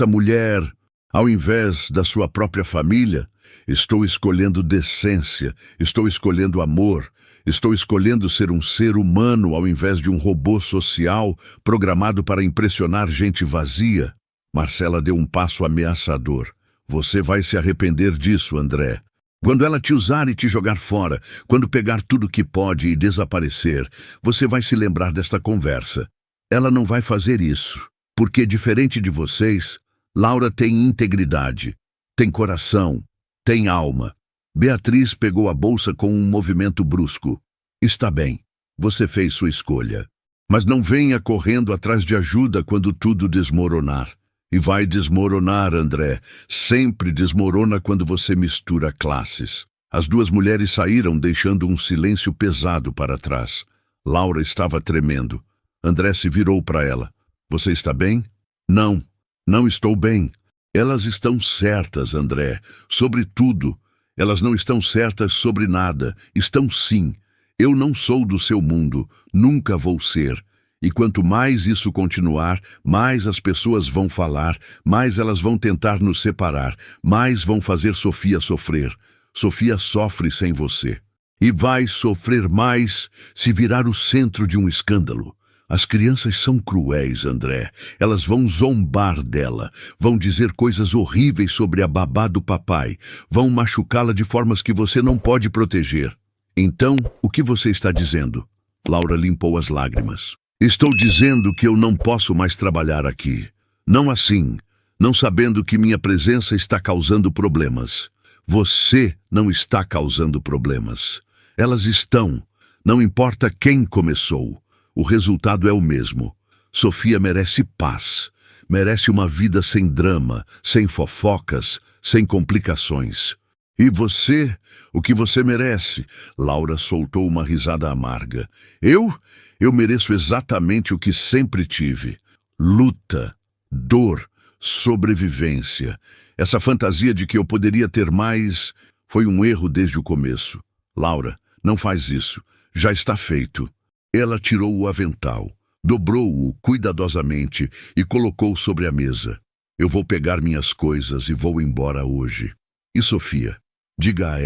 mulher ao invés da sua própria família? Estou escolhendo decência, estou escolhendo amor, estou escolhendo ser um ser humano ao invés de um robô social programado para impressionar gente vazia. Marcela deu um passo ameaçador. Você vai se arrepender disso, André. Quando ela te usar e te jogar fora, quando pegar tudo que pode e desaparecer, você vai se lembrar desta conversa. Ela não vai fazer isso, porque, diferente de vocês, Laura tem integridade, tem coração, tem alma. Beatriz pegou a bolsa com um movimento brusco. Está bem, você fez sua escolha. Mas não venha correndo atrás de ajuda quando tudo desmoronar. E vai desmoronar, André. Sempre desmorona quando você mistura classes. As duas mulheres saíram, deixando um silêncio pesado para trás. Laura estava tremendo. André se virou para ela. Você está bem? Não, não estou bem. Elas estão certas, André. Sobre tudo. Elas não estão certas sobre nada. Estão sim. Eu não sou do seu mundo. Nunca vou ser. E quanto mais isso continuar, mais as pessoas vão falar, mais elas vão tentar nos separar, mais vão fazer Sofia sofrer. Sofia sofre sem você. E vai sofrer mais se virar o centro de um escândalo. As crianças são cruéis, André. Elas vão zombar dela, vão dizer coisas horríveis sobre a babá do papai, vão machucá-la de formas que você não pode proteger. Então, o que você está dizendo? Laura limpou as lágrimas. Estou dizendo que eu não posso mais trabalhar aqui. Não assim. não sabendo que minha presença está causando problemas. Você não está causando problemas. Elas estão. Não importa quem começou. O resultado é o mesmo. Sofia merece paz. Merece uma vida sem drama, sem fofocas, sem complicações. E você? O que você merece? Laura soltou uma risada amarga. Eu mereço exatamente o que sempre tive. Luta, dor, sobrevivência. Essa fantasia de que eu poderia ter mais foi um erro desde o começo. Laura, não faz isso. Já está feito. Ela tirou o avental, dobrou-o cuidadosamente e colocou sobre a mesa. Eu vou pegar minhas coisas e vou embora hoje. E Sofia, diga a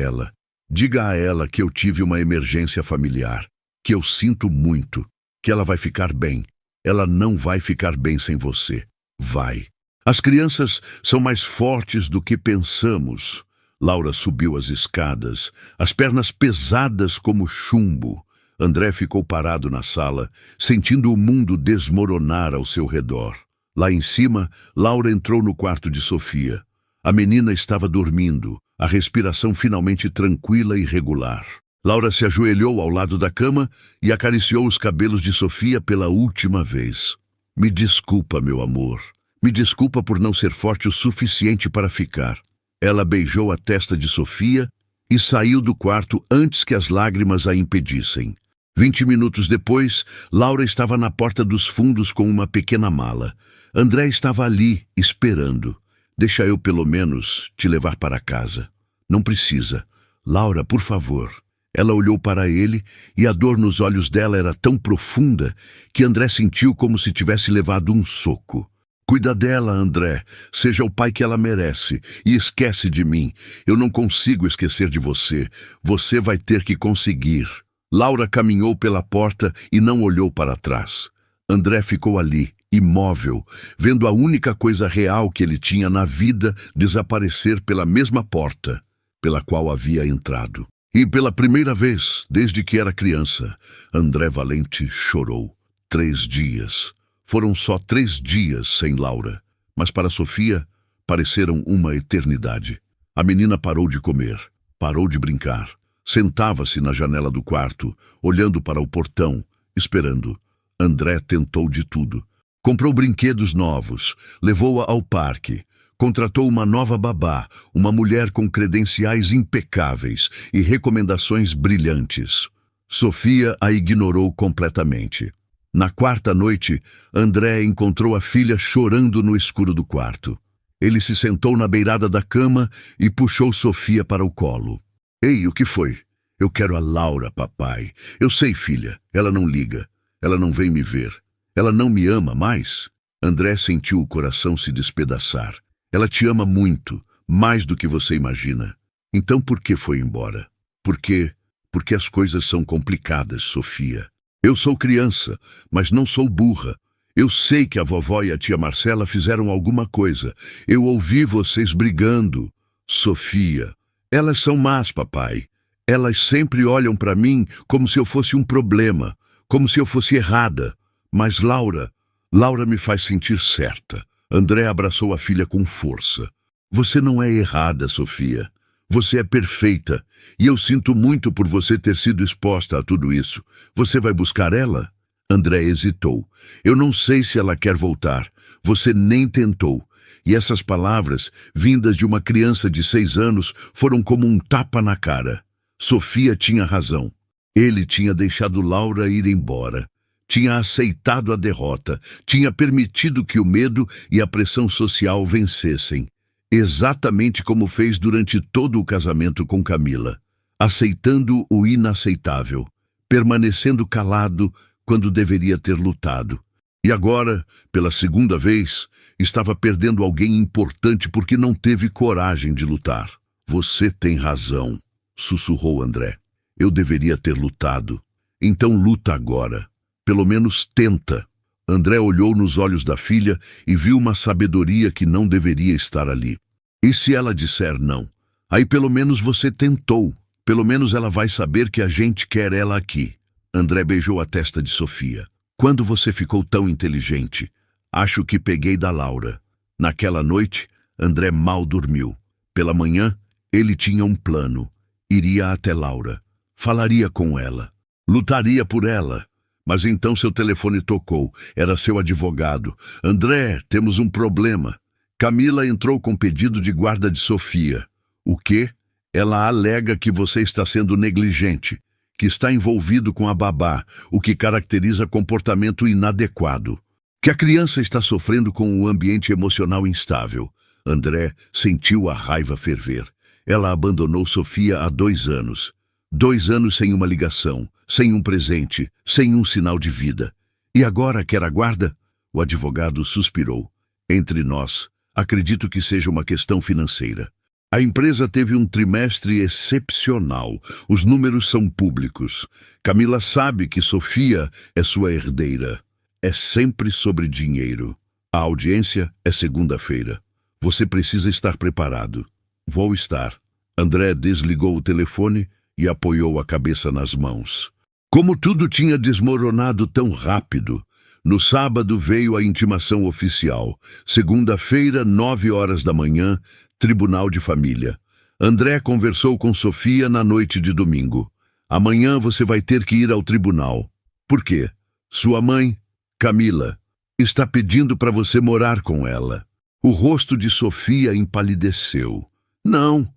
ela que eu tive uma emergência familiar, que eu sinto muito, que ela vai ficar bem. Ela não vai ficar bem sem você. Vai. As crianças são mais fortes do que pensamos. Laura subiu as escadas, as pernas pesadas como chumbo. André ficou parado na sala, sentindo o mundo desmoronar ao seu redor. Lá em cima, Laura entrou no quarto de Sofia. A menina estava dormindo, a respiração finalmente tranquila e regular. Laura se ajoelhou ao lado da cama e acariciou os cabelos de Sofia pela última vez. Me desculpa, meu amor. Me desculpa por não ser forte o suficiente para ficar. Ela beijou a testa de Sofia e saiu do quarto antes que as lágrimas a impedissem. 20 minutos depois, Laura estava na porta dos fundos com uma pequena mala. André estava ali, esperando. Deixa eu, pelo menos, te levar para casa. Não precisa. Laura, por favor. Ela olhou para ele e a dor nos olhos dela era tão profunda que André sentiu como se tivesse levado um soco. Cuida dela, André. Seja o pai que ela merece. E esquece de mim. Eu não consigo esquecer de você. Você vai ter que conseguir. Laura caminhou pela porta e não olhou para trás. André ficou ali, imóvel, vendo a única coisa real que ele tinha na vida desaparecer pela mesma porta pela qual havia entrado. E pela primeira vez, desde que era criança, André Valente chorou. 3 dias. Foram só 3 dias sem Laura, mas para Sofia pareceram uma eternidade. A menina parou de comer, parou de brincar. Sentava-se na janela do quarto, olhando para o portão, esperando. André tentou de tudo. Comprou brinquedos novos, levou-a ao parque, contratou uma nova babá, uma mulher com credenciais impecáveis e recomendações brilhantes. Sofia a ignorou completamente. Na 4ª noite, André encontrou a filha chorando no escuro do quarto. Ele se sentou na beirada da cama e puxou Sofia para o colo. Ei, o que foi? Eu quero a Laura, papai. Eu sei, filha. Ela não liga. Ela não vem me ver. Ela não me ama mais? André sentiu o coração se despedaçar. Ela te ama muito, mais do que você imagina. Então por que foi embora? Porque as coisas são complicadas, Sofia. Eu sou criança, mas não sou burra. Eu sei que a vovó e a tia Marcela fizeram alguma coisa. Eu ouvi vocês brigando. Sofia, elas são más, papai. Elas sempre olham para mim como se eu fosse um problema, como se eu fosse errada. Mas Laura me faz sentir certa. André abraçou a filha com força. Você não é errada, Sofia. Você é perfeita. E eu sinto muito por você ter sido exposta a tudo isso. Você vai buscar ela? André hesitou. Eu não sei se ela quer voltar. Você nem tentou. E essas palavras, vindas de uma criança de 6 anos, foram como um tapa na cara. Sofia tinha razão. Ele tinha deixado Laura ir embora. Tinha aceitado a derrota. Tinha permitido que o medo e a pressão social vencessem. Exatamente como fez durante todo o casamento com Camila. Aceitando o inaceitável. Permanecendo calado quando deveria ter lutado. E agora, pela 2ª vez, estava perdendo alguém importante porque não teve coragem de lutar. Você tem razão, sussurrou André. Eu deveria ter lutado. Então luta agora. Pelo menos tenta. André olhou nos olhos da filha e viu uma sabedoria que não deveria estar ali. E se ela disser não? Aí pelo menos você tentou. Pelo menos ela vai saber que a gente quer ela aqui. André beijou a testa de Sofia. Quando você ficou tão inteligente? Acho que peguei da Laura. Naquela noite, André mal dormiu. Pela manhã, ele tinha um plano. Iria até Laura. Falaria com ela. Lutaria por ela. Mas então seu telefone tocou. Era seu advogado. André, temos um problema. Camila entrou com pedido de guarda de Sofia. O quê? Ela alega que você está sendo negligente, que está envolvido com a babá, o que caracteriza comportamento inadequado. Que a criança está sofrendo com um ambiente emocional instável. André sentiu a raiva ferver. Ela abandonou Sofia há 2 anos. 2 anos sem uma ligação, sem um presente, sem um sinal de vida. E agora quer a guarda? O advogado suspirou. Entre nós, acredito que seja uma questão financeira. A empresa teve um trimestre excepcional. Os números são públicos. Camila sabe que Sofia é sua herdeira. É sempre sobre dinheiro. A audiência é segunda-feira. Você precisa estar preparado. Vou estar. André desligou o telefone e apoiou a cabeça nas mãos. Como tudo tinha desmoronado tão rápido, no sábado veio a intimação oficial. Segunda-feira, 9 horas da manhã, Tribunal de Família. André conversou com Sofia na noite de domingo. Amanhã você vai ter que ir ao tribunal. Por quê? Sua mãe, Camila, está pedindo para você morar com ela. O rosto de Sofia empalideceu. Não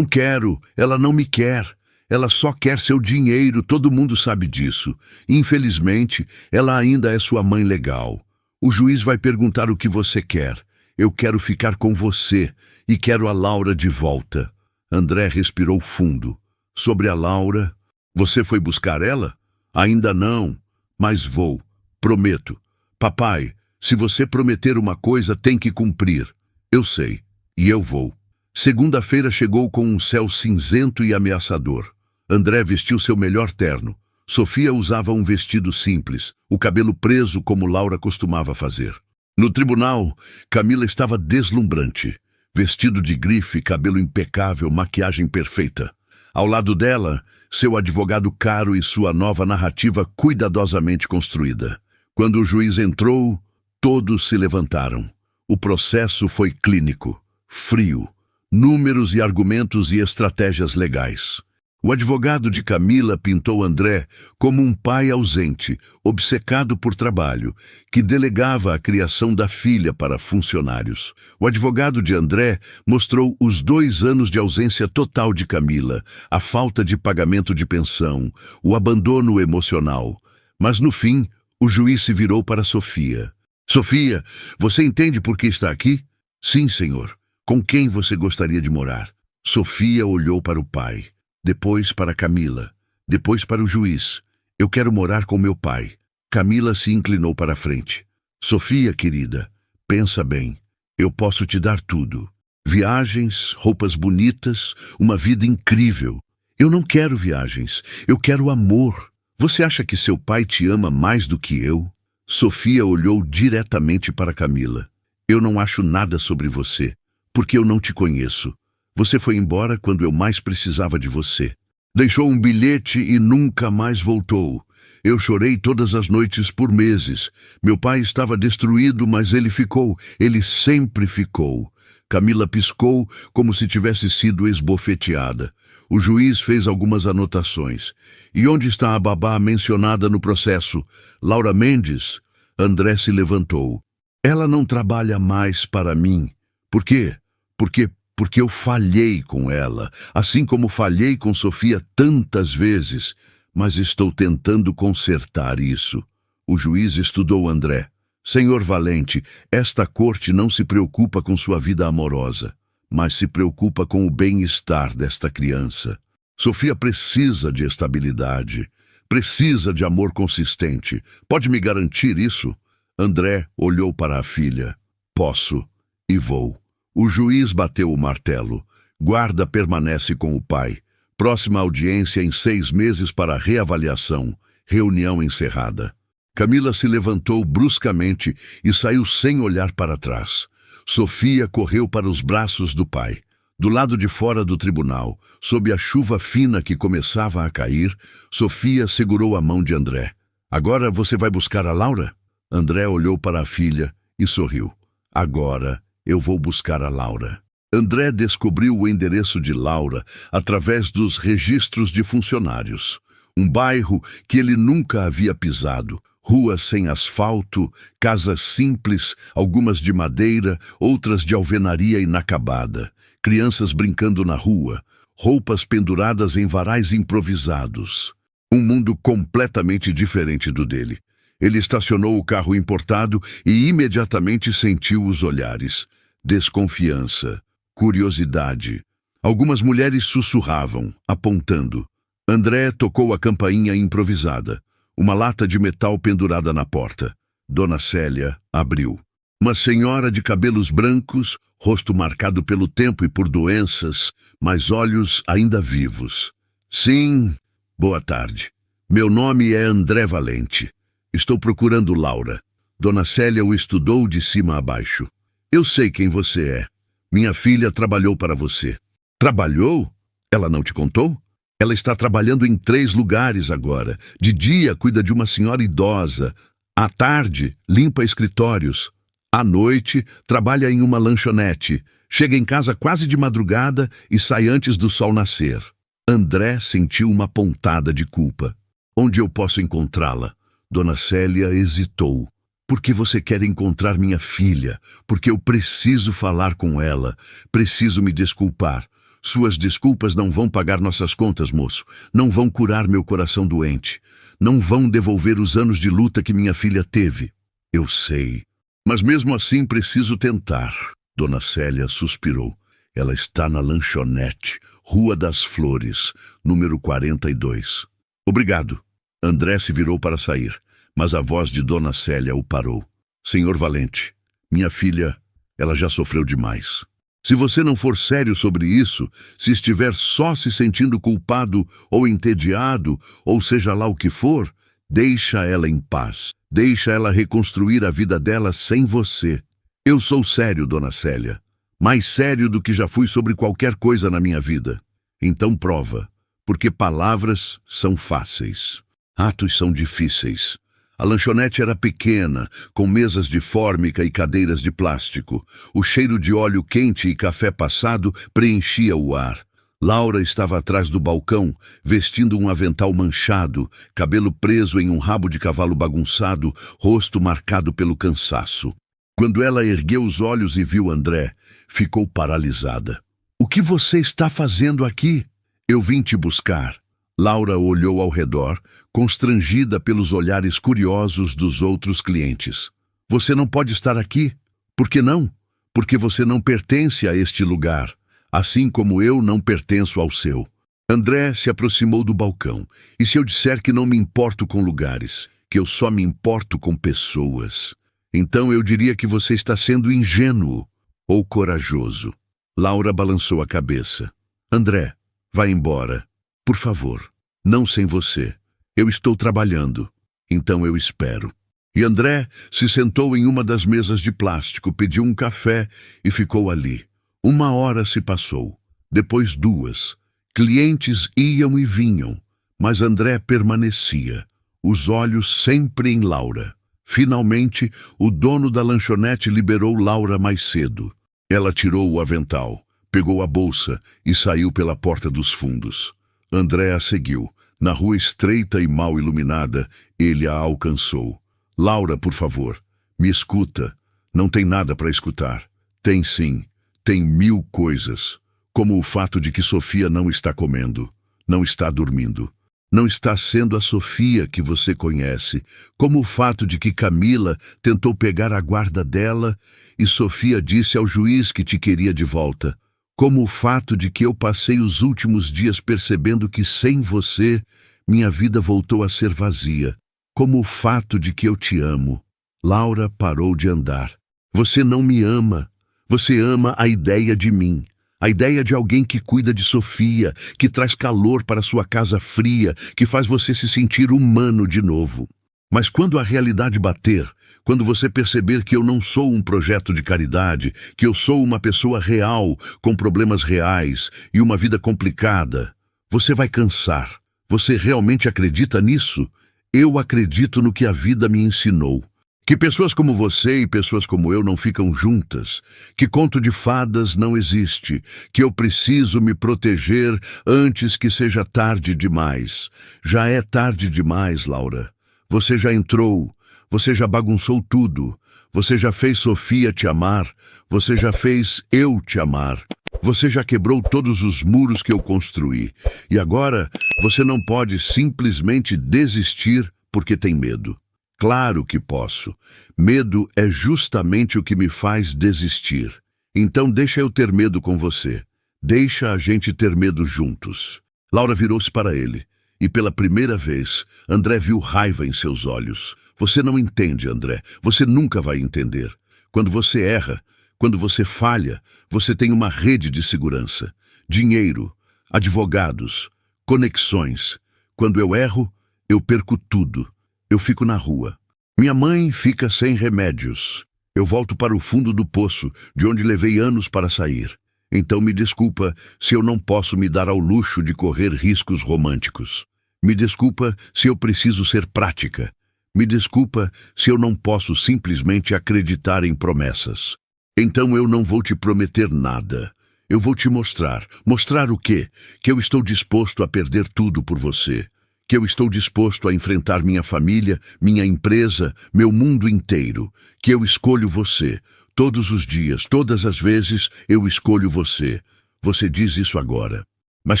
quero. Ela não me quer. Ela só quer seu dinheiro, todo mundo sabe disso. Infelizmente, ela ainda é sua mãe legal. O juiz vai perguntar o que você quer. Eu quero ficar com você e quero a Laura de volta. André respirou fundo. Sobre a Laura, você foi buscar ela? Ainda não, mas vou. Prometo. Papai, se você prometer uma coisa, tem que cumprir. Eu sei, e eu vou. Segunda-feira chegou com um céu cinzento e ameaçador. André vestiu seu melhor terno. Sofia usava um vestido simples, o cabelo preso como Laura costumava fazer. No tribunal, Camila estava deslumbrante. Vestido de grife, cabelo impecável, maquiagem perfeita. Ao lado dela, seu advogado caro e sua nova narrativa cuidadosamente construída. Quando o juiz entrou, todos se levantaram. O processo foi clínico, frio. Números e argumentos e estratégias legais. O advogado de Camila pintou André como um pai ausente, obcecado por trabalho, que delegava a criação da filha para funcionários. O advogado de André mostrou os 2 anos de ausência total de Camila, a falta de pagamento de pensão, o abandono emocional. Mas no fim, o juiz se virou para Sofia. Sofia, você entende por que está aqui? Sim, senhor. Com quem você gostaria de morar? Sofia olhou para o pai. Depois para Camila, depois para o juiz. Eu quero morar com meu pai. Camila se inclinou para a frente. Sofia, querida, pensa bem. Eu posso te dar tudo. Viagens, roupas bonitas, uma vida incrível. Eu não quero viagens, eu quero amor. Você acha que seu pai te ama mais do que eu? Sofia olhou diretamente para Camila. Eu não acho nada sobre você, porque eu não te conheço. Você foi embora quando eu mais precisava de você. Deixou um bilhete e nunca mais voltou. Eu chorei todas as noites por meses. Meu pai estava destruído, mas ele ficou. Ele sempre ficou. Camila piscou como se tivesse sido esbofeteada. O juiz fez algumas anotações. E onde está a babá mencionada no processo? Laura Mendes? André se levantou. Ela não trabalha mais para mim. Por quê? Porque eu falhei com ela, assim como falhei com Sofia tantas vezes, mas estou tentando consertar isso. O juiz estudou André. Senhor Valente, esta corte não se preocupa com sua vida amorosa, mas se preocupa com o bem-estar desta criança. Sofia precisa de estabilidade, precisa de amor consistente. Pode me garantir isso? André olhou para a filha. Posso e vou. O juiz bateu o martelo. Guarda permanece com o pai. Próxima audiência em 6 meses para reavaliação. Reunião encerrada. Camila se levantou bruscamente e saiu sem olhar para trás. Sofia correu para os braços do pai. Do lado de fora do tribunal, sob a chuva fina que começava a cair, Sofia segurou a mão de André. Agora você vai buscar a Laura? André olhou para a filha e sorriu. Agora Eu vou buscar a Laura. André descobriu o endereço de Laura através dos registros de funcionários. Um bairro que ele nunca havia pisado. Ruas sem asfalto, casas simples, algumas de madeira, outras de alvenaria inacabada. Crianças brincando na rua, roupas penduradas em varais improvisados. Um mundo completamente diferente do dele. Ele estacionou o carro importado e imediatamente sentiu os olhares. Desconfiança, curiosidade. Algumas mulheres sussurravam, apontando. André tocou a campainha improvisada. Uma lata de metal pendurada na porta. Dona Célia abriu. Uma senhora de cabelos brancos, rosto marcado pelo tempo e por doenças, mas olhos ainda vivos. Sim, boa tarde. Meu nome é André Valente. Estou procurando Laura. Dona Célia o estudou de cima a baixo. Eu sei quem você é. Minha filha trabalhou para você. Trabalhou? Ela não te contou? Ela está trabalhando em 3 lugares agora. De dia, cuida de uma senhora idosa. À tarde, limpa escritórios. À noite, trabalha em uma lanchonete. Chega em casa quase de madrugada e sai antes do sol nascer. André sentiu uma pontada de culpa. Onde eu posso encontrá-la? Dona Célia hesitou. Por que você quer encontrar minha filha? Porque eu preciso falar com ela. Preciso me desculpar. Suas desculpas não vão pagar nossas contas, moço. Não vão curar meu coração doente. Não vão devolver os anos de luta que minha filha teve. Eu sei. Mas mesmo assim preciso tentar. Dona Célia suspirou. Ela está na lanchonete, Rua das Flores, número 42. Obrigado. André se virou para sair, mas a voz de Dona Célia o parou. Senhor Valente, minha filha, ela já sofreu demais. Se você não for sério sobre isso, se estiver só se sentindo culpado ou entediado, ou seja lá o que for, deixa ela em paz. Deixa ela reconstruir a vida dela sem você. Eu sou sério, Dona Célia. Mais sério do que já fui sobre qualquer coisa na minha vida. Então prova, porque palavras são fáceis. Atos são difíceis. A lanchonete era pequena, com mesas de fórmica e cadeiras de plástico. O cheiro de óleo quente e café passado preenchia o ar. Laura estava atrás do balcão, vestindo um avental manchado, cabelo preso em um rabo de cavalo bagunçado, rosto marcado pelo cansaço. Quando ela ergueu os olhos e viu André, ficou paralisada. "O que você está fazendo aqui?" "Eu vim te buscar." Laura olhou ao redor, constrangida pelos olhares curiosos dos outros clientes. "Você não pode estar aqui. Por que não? Porque você não pertence a este lugar, assim como eu não pertenço ao seu." André se aproximou do balcão. "E se eu disser que não me importo com lugares, que eu só me importo com pessoas? Então eu diria que você está sendo ingênuo ou corajoso." Laura balançou a cabeça. "André, vá embora. Por favor, não sem você. Eu estou trabalhando, então eu espero." E André se sentou em uma das mesas de plástico, pediu um café e ficou ali. 1 hora se passou, depois 2. Clientes iam e vinham, mas André permanecia, os olhos sempre em Laura. Finalmente, o dono da lanchonete liberou Laura mais cedo. Ela tirou o avental, pegou a bolsa e saiu pela porta dos fundos. André a seguiu. Na rua estreita e mal iluminada, ele a alcançou. "Laura, por favor, me escuta. Não tem nada para escutar." "Tem sim. Tem 1000 coisas. Como o fato de que Sofia não está comendo, não está dormindo. Não está sendo a Sofia que você conhece. Como o fato de que Camila tentou pegar a guarda dela e Sofia disse ao juiz que te queria de volta. Como o fato de que eu passei os últimos dias percebendo que sem você, minha vida voltou a ser vazia. Como o fato de que eu te amo." Laura parou de andar. "Você não me ama. Você ama a ideia de mim. A ideia de alguém que cuida de Sofia, que traz calor para sua casa fria, que faz você se sentir humano de novo. Mas quando a realidade bater, quando você perceber que eu não sou um projeto de caridade, que eu sou uma pessoa real, com problemas reais e uma vida complicada, você vai cansar. Você realmente acredita nisso? Eu acredito no que a vida me ensinou. Que pessoas como você e pessoas como eu não ficam juntas, que conto de fadas não existe, que eu preciso me proteger antes que seja tarde demais. Já é tarde demais, Laura. Você já entrou, você já bagunçou tudo, você já fez Sofia te amar, você já fez eu te amar. Você já quebrou todos os muros que eu construí, e agora você não pode simplesmente desistir porque tem medo. Claro que posso. Medo é justamente o que me faz desistir. Então deixa eu ter medo com você. Deixa a gente ter medo juntos. Laura virou-se para ele, e pela primeira vez, André viu raiva em seus olhos. Você não entende, André. Você nunca vai entender. Quando você erra, quando você falha, você tem uma rede de segurança. Dinheiro, advogados, conexões. Quando eu erro, eu perco tudo. Eu fico na rua. Minha mãe fica sem remédios. Eu volto para o fundo do poço, de onde levei anos para sair. Então me desculpa se eu não posso me dar ao luxo de correr riscos românticos. Me desculpa se eu preciso ser prática. Me desculpa se eu não posso simplesmente acreditar em promessas. Então eu não vou te prometer nada. Eu vou te mostrar. Mostrar o quê? Que eu estou disposto a perder tudo por você. Que eu estou disposto a enfrentar minha família, minha empresa, meu mundo inteiro. Que eu escolho você. Todos os dias, todas as vezes, eu escolho você. Você diz isso agora. Mas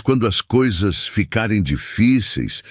quando as coisas ficarem difíceis,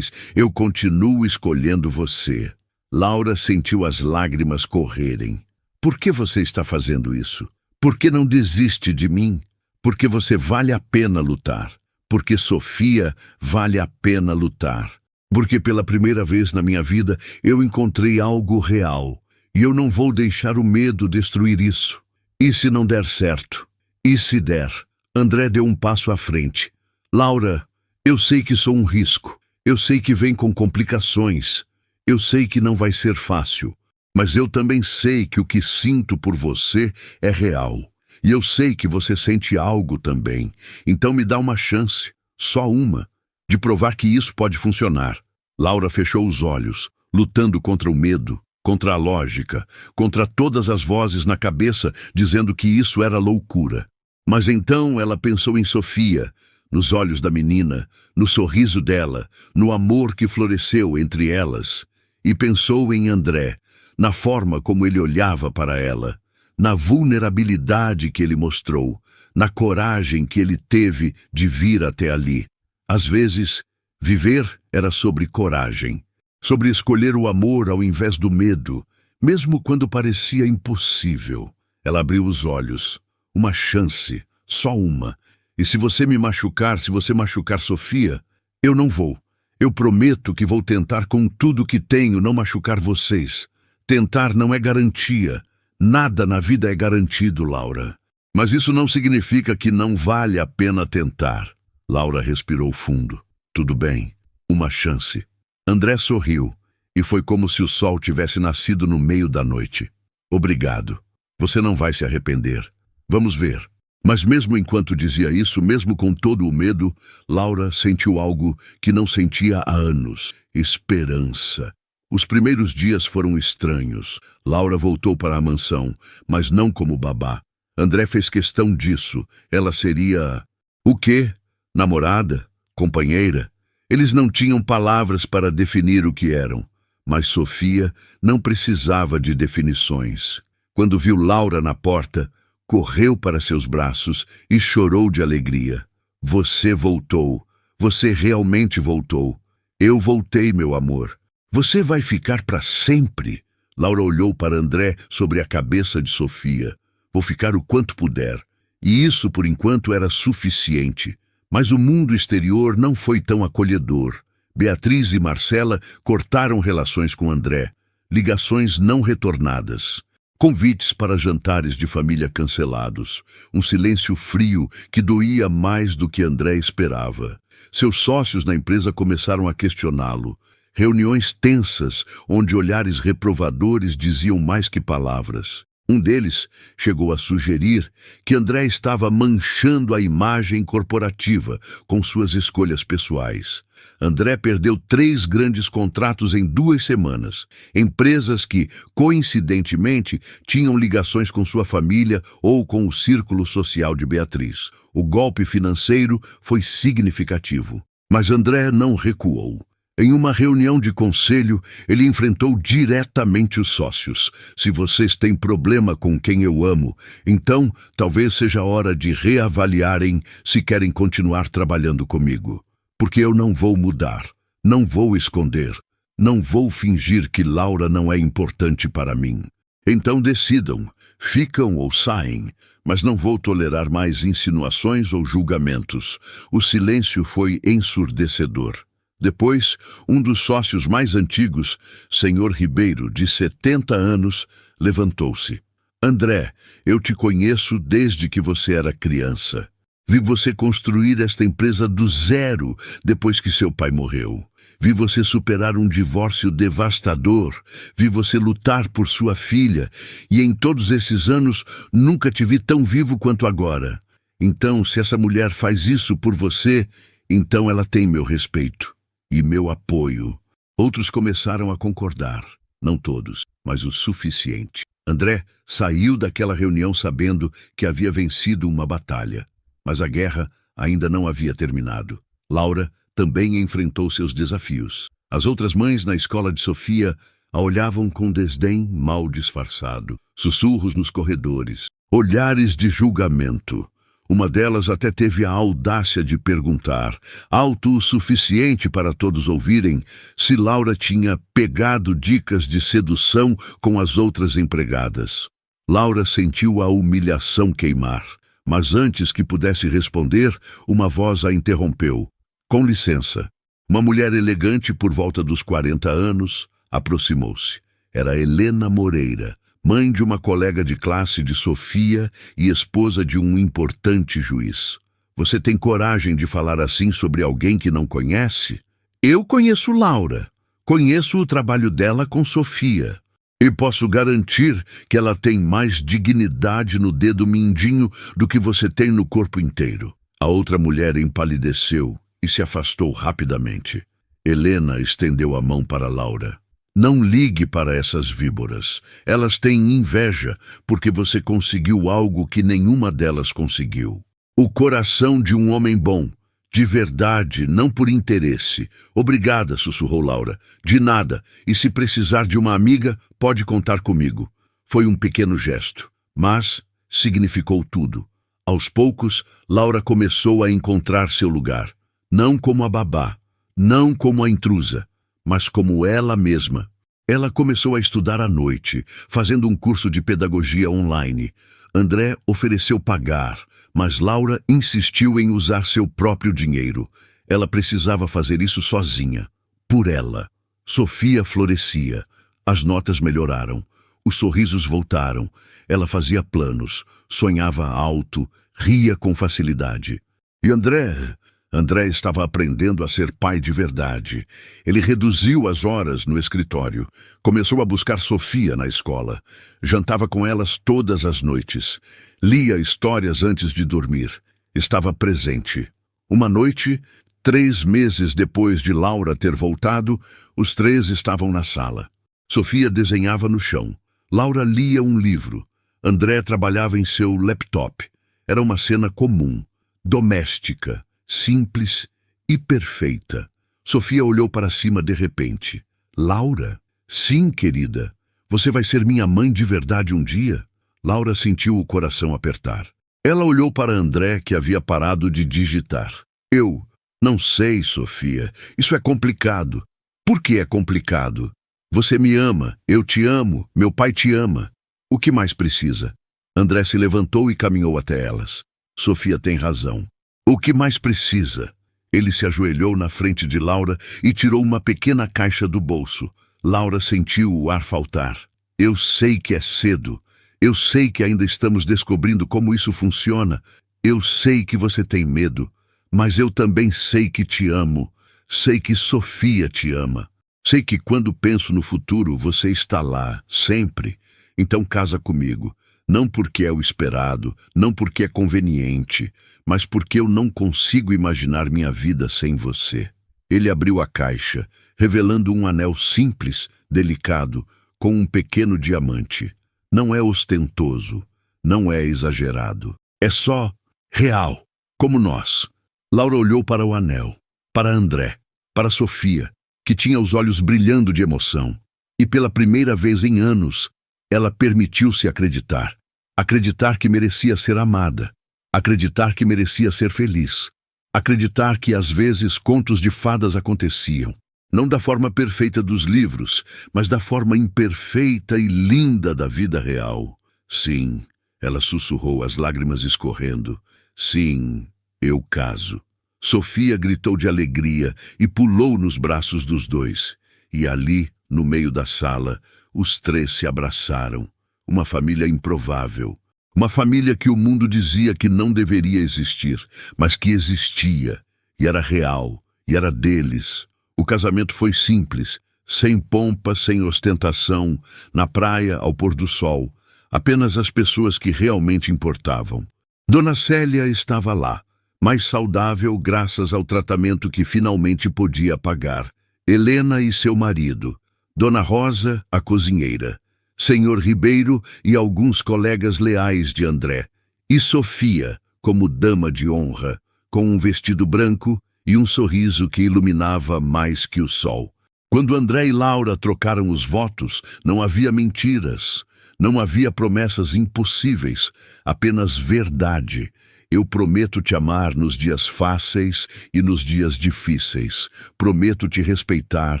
eu continuo escolhendo você. Laura sentiu as lágrimas correrem. Por que você está fazendo isso? Por que não desiste de mim? Porque você vale a pena lutar. Porque Sofia vale a pena lutar. Porque pela primeira vez na minha vida eu encontrei algo real. E eu não vou deixar o medo destruir isso. E se não der certo? E se der? André deu um passo à frente. Laura, eu sei que sou um risco. Eu sei que vem com complicações. Eu sei que não vai ser fácil. Mas eu também sei que o que sinto por você é real. E eu sei que você sente algo também. Então me dá uma chance, só uma, de provar que isso pode funcionar. Laura fechou os olhos, lutando contra o medo, contra a lógica, contra todas as vozes na cabeça dizendo que isso era loucura. Mas então ela pensou em Sofia, nos olhos da menina, no sorriso dela, no amor que floresceu entre elas. E pensou em André, na forma como ele olhava para ela, na vulnerabilidade que ele mostrou, na coragem que ele teve de vir até ali. Às vezes, viver era sobre coragem, sobre escolher o amor ao invés do medo, mesmo quando parecia impossível. Ela abriu os olhos. Uma chance, só uma. E se você me machucar, se você machucar Sofia, eu não vou. Eu prometo que vou tentar com tudo que tenho não machucar vocês. Tentar não é garantia. Nada na vida é garantido, Laura. Mas isso não significa que não vale a pena tentar. Laura respirou fundo. Tudo bem. Uma chance. André sorriu, e foi como se o sol tivesse nascido no meio da noite. Obrigado. Você não vai se arrepender. Vamos ver. Mas mesmo enquanto dizia isso, mesmo com todo o medo, Laura sentiu algo que não sentia há anos. Esperança. Os primeiros dias foram estranhos. Laura voltou para a mansão, mas não como babá. André fez questão disso. Ela seria... o quê? Namorada? Companheira? Eles não tinham palavras para definir o que eram. Mas Sofia não precisava de definições. Quando viu Laura na porta, correu para seus braços e chorou de alegria. Você voltou. Você realmente voltou. Eu voltei, meu amor. Você vai ficar para sempre. Laura olhou para André sobre a cabeça de Sofia. Vou ficar o quanto puder. E isso, por enquanto, era suficiente. Mas o mundo exterior não foi tão acolhedor. Beatriz e Marcela cortaram relações com André. Ligações não retornadas. Convites para jantares de família cancelados. Um silêncio frio que doía mais do que André esperava. Seus sócios na empresa começaram a questioná-lo. Reuniões tensas, onde olhares reprovadores diziam mais que palavras. Um deles chegou a sugerir que André estava manchando a imagem corporativa com suas escolhas pessoais. André perdeu 3 grandes contratos em 2 semanas. Empresas que, coincidentemente, tinham ligações com sua família ou com o círculo social de Beatriz. O golpe financeiro foi significativo. Mas André não recuou. Em uma reunião de conselho, ele enfrentou diretamente os sócios. Se vocês têm problema com quem eu amo, então talvez seja a hora de reavaliarem se querem continuar trabalhando comigo. Porque eu não vou mudar, não vou esconder, não vou fingir que Laura não é importante para mim. Então decidam, ficam ou saem, mas não vou tolerar mais insinuações ou julgamentos. O silêncio foi ensurdecedor. Depois, um dos sócios mais antigos, Senhor Ribeiro, de 70 anos, levantou-se. André, eu te conheço desde que você era criança. Vi você construir esta empresa do zero depois que seu pai morreu. Vi você superar um divórcio devastador. Vi você lutar por sua filha. E em todos esses anos, nunca te vi tão vivo quanto agora. Então, se essa mulher faz isso por você, então ela tem meu respeito e meu apoio. Outros começaram a concordar. Não todos, mas o suficiente. André saiu daquela reunião sabendo que havia vencido uma batalha. Mas a guerra ainda não havia terminado. Laura também enfrentou seus desafios. As outras mães na escola de Sofia a olhavam com desdém mal disfarçado. Sussurros nos corredores. Olhares de julgamento. Uma delas até teve a audácia de perguntar, alto o suficiente para todos ouvirem, se Laura tinha pegado dicas de sedução com as outras empregadas. Laura sentiu a humilhação queimar, mas antes que pudesse responder, uma voz a interrompeu. Com licença. Uma mulher elegante por volta dos 40 anos aproximou-se. Era Helena Moreira, mãe de uma colega de classe de Sofia e esposa de um importante juiz. Você tem coragem de falar assim sobre alguém que não conhece? Eu conheço Laura. Conheço o trabalho dela com Sofia. E posso garantir que ela tem mais dignidade no dedo mindinho do que você tem no corpo inteiro. A outra mulher empalideceu e se afastou rapidamente. Helena estendeu a mão para Laura. Não ligue para essas víboras. Elas têm inveja porque você conseguiu algo que nenhuma delas conseguiu. O coração de um homem bom, de verdade, não por interesse. Obrigada, sussurrou Laura. De nada, e se precisar de uma amiga, pode contar comigo. Foi um pequeno gesto, mas significou tudo. Aos poucos, Laura começou a encontrar seu lugar. Não como a babá, não como a intrusa, mas como ela mesma. Ela começou a estudar à noite, fazendo um curso de pedagogia online. André ofereceu pagar, mas Laura insistiu em usar seu próprio dinheiro. Ela precisava fazer isso sozinha, por ela. Sofia florescia, as notas melhoraram, os sorrisos voltaram. Ela fazia planos, sonhava alto, ria com facilidade. E André estava aprendendo a ser pai de verdade. Ele reduziu as horas no escritório. Começou a buscar Sofia na escola. Jantava com elas todas as noites. Lia histórias antes de dormir. Estava presente. Uma noite, 3 meses depois de Laura ter voltado, os 3 estavam na sala. Sofia desenhava no chão. Laura lia um livro. André trabalhava em seu laptop. Era uma cena comum, doméstica, simples e perfeita. Sofia olhou para cima de repente. Laura? Sim, querida. Você vai ser minha mãe de verdade um dia? Laura sentiu o coração apertar. Ela olhou para André, que havia parado de digitar. Eu não sei, Sofia. Isso é complicado. Por que é complicado? Você me ama, eu te amo, meu pai te ama. O que mais precisa? André se levantou e caminhou até elas. Sofia tem razão. O que mais precisa? Ele se ajoelhou na frente de Laura e tirou uma pequena caixa do bolso. Laura sentiu o ar faltar. Eu sei que é cedo. Eu sei que ainda estamos descobrindo como isso funciona. Eu sei que você tem medo. Mas eu também sei que te amo. Sei que Sofia te ama. Sei que quando penso no futuro, você está lá, sempre. Então casa comigo. Não porque é o esperado, não porque é conveniente, mas porque eu não consigo imaginar minha vida sem você. Ele abriu a caixa, revelando um anel simples, delicado, com um pequeno diamante. Não é ostentoso, não é exagerado. É só real, como nós. Laura olhou para o anel, para André, para Sofia, que tinha os olhos brilhando de emoção. E pela primeira vez em anos, ela permitiu-se acreditar. Acreditar que merecia ser amada. Acreditar que merecia ser feliz. Acreditar que às vezes contos de fadas aconteciam. Não da forma perfeita dos livros, mas da forma imperfeita e linda da vida real. Sim, ela sussurrou, as lágrimas escorrendo. Sim, eu caso. Sofia gritou de alegria e pulou nos braços dos dois. E ali, no meio da sala, os três se abraçaram. Uma família improvável. Uma família que o mundo dizia que não deveria existir, mas que existia. E era real, e era deles. O casamento foi simples, sem pompa, sem ostentação, na praia, ao pôr do sol. Apenas as pessoas que realmente importavam. Dona Célia estava lá, mais saudável graças ao tratamento que finalmente podia pagar. Helena e seu marido. Dona Rosa, a cozinheira. Senhor Ribeiro e alguns colegas leais de André. E Sofia, como dama de honra, com um vestido branco e um sorriso que iluminava mais que o sol. Quando André e Laura trocaram os votos, não havia mentiras, não havia promessas impossíveis, apenas verdade. Eu prometo te amar nos dias fáceis e nos dias difíceis. Prometo te respeitar,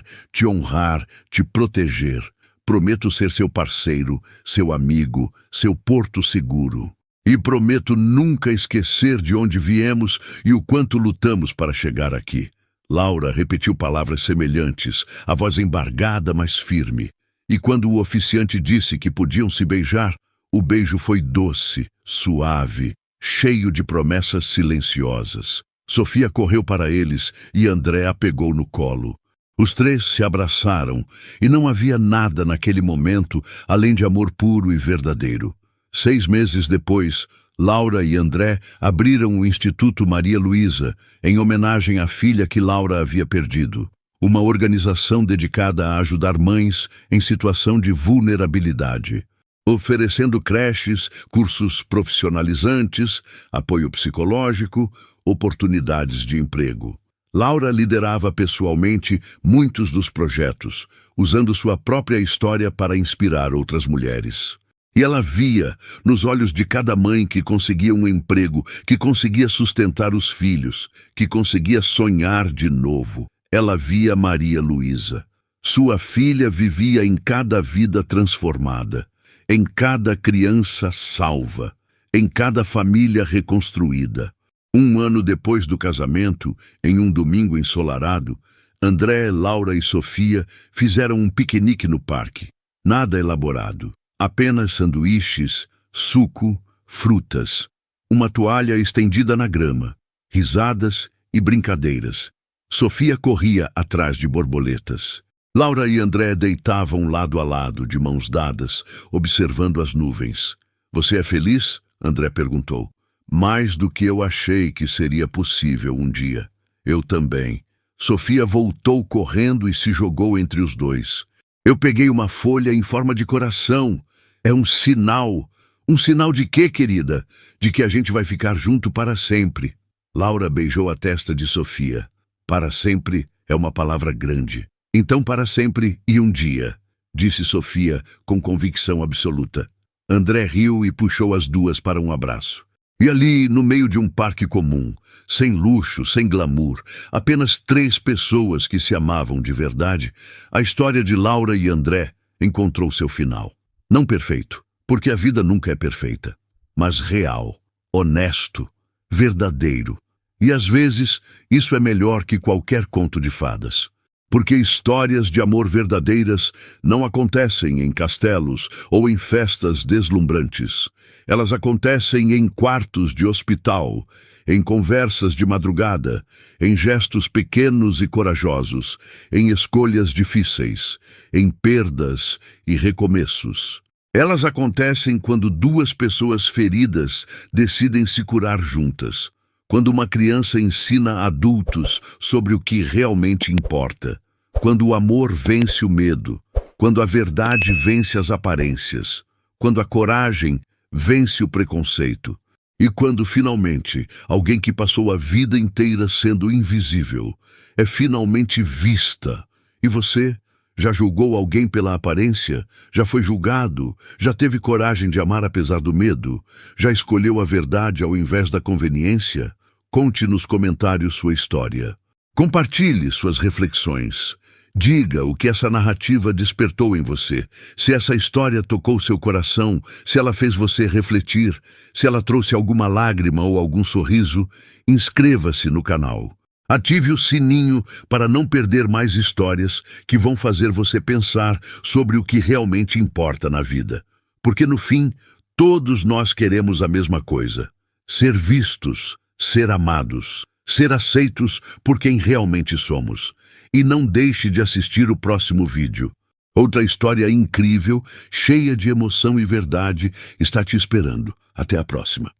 te honrar, te proteger. Prometo ser seu parceiro, seu amigo, seu porto seguro. E prometo nunca esquecer de onde viemos e o quanto lutamos para chegar aqui. Laura repetiu palavras semelhantes, a voz embargada, mas firme. E quando o oficiante disse que podiam se beijar, o beijo foi doce, suave, cheio de promessas silenciosas. Sofia correu para eles e André a pegou no colo. Os três se abraçaram e não havia nada naquele momento além de amor puro e verdadeiro. 6 meses depois, Laura e André abriram o Instituto Maria Luísa, em homenagem à filha que Laura havia perdido. Uma organização dedicada a ajudar mães em situação de vulnerabilidade, oferecendo creches, cursos profissionalizantes, apoio psicológico, oportunidades de emprego. Laura liderava pessoalmente muitos dos projetos, usando sua própria história para inspirar outras mulheres. E ela via, nos olhos de cada mãe que conseguia um emprego, que conseguia sustentar os filhos, que conseguia sonhar de novo. Ela via Maria Luísa. Sua filha vivia em cada vida transformada, em cada criança salva, em cada família reconstruída. 1 ano depois do casamento, em um domingo ensolarado, André, Laura e Sofia fizeram um piquenique no parque. Nada elaborado. Apenas sanduíches, suco, frutas, uma toalha estendida na grama, risadas e brincadeiras. Sofia corria atrás de borboletas. Laura e André deitavam lado a lado, de mãos dadas, observando as nuvens. "Você é feliz?" André perguntou. "Mais do que eu achei que seria possível um dia." "Eu também." Sofia voltou correndo e se jogou entre os dois. "Eu peguei uma folha em forma de coração. É um sinal." "Um sinal de quê, querida?" "De que a gente vai ficar junto para sempre." Laura beijou a testa de Sofia. "Para sempre é uma palavra grande." "Então para sempre e um dia," disse Sofia com convicção absoluta. André riu e puxou as duas para um abraço. E ali, no meio de um parque comum, sem luxo, sem glamour, apenas 3 pessoas que se amavam de verdade, a história de Laura e André encontrou seu final. Não perfeito, porque a vida nunca é perfeita, mas real, honesto, verdadeiro. E às vezes isso é melhor que qualquer conto de fadas. Porque histórias de amor verdadeiras não acontecem em castelos ou em festas deslumbrantes. Elas acontecem em quartos de hospital, em conversas de madrugada, em gestos pequenos e corajosos, em escolhas difíceis, em perdas e recomeços. Elas acontecem quando duas pessoas feridas decidem se curar juntas. Quando uma criança ensina adultos sobre o que realmente importa. Quando o amor vence o medo. Quando a verdade vence as aparências. Quando a coragem vence o preconceito. E quando, finalmente, alguém que passou a vida inteira sendo invisível é finalmente vista. E você? Já julgou alguém pela aparência? Já foi julgado? Já teve coragem de amar apesar do medo? Já escolheu a verdade ao invés da conveniência? Conte nos comentários sua história. Compartilhe suas reflexões. Diga o que essa narrativa despertou em você. Se essa história tocou seu coração, se ela fez você refletir, se ela trouxe alguma lágrima ou algum sorriso, inscreva-se no canal. Ative o sininho para não perder mais histórias que vão fazer você pensar sobre o que realmente importa na vida. Porque no fim, todos nós queremos a mesma coisa: ser vistos, ser amados, ser aceitos por quem realmente somos. E não deixe de assistir o próximo vídeo. Outra história incrível, cheia de emoção e verdade, está te esperando. Até a próxima.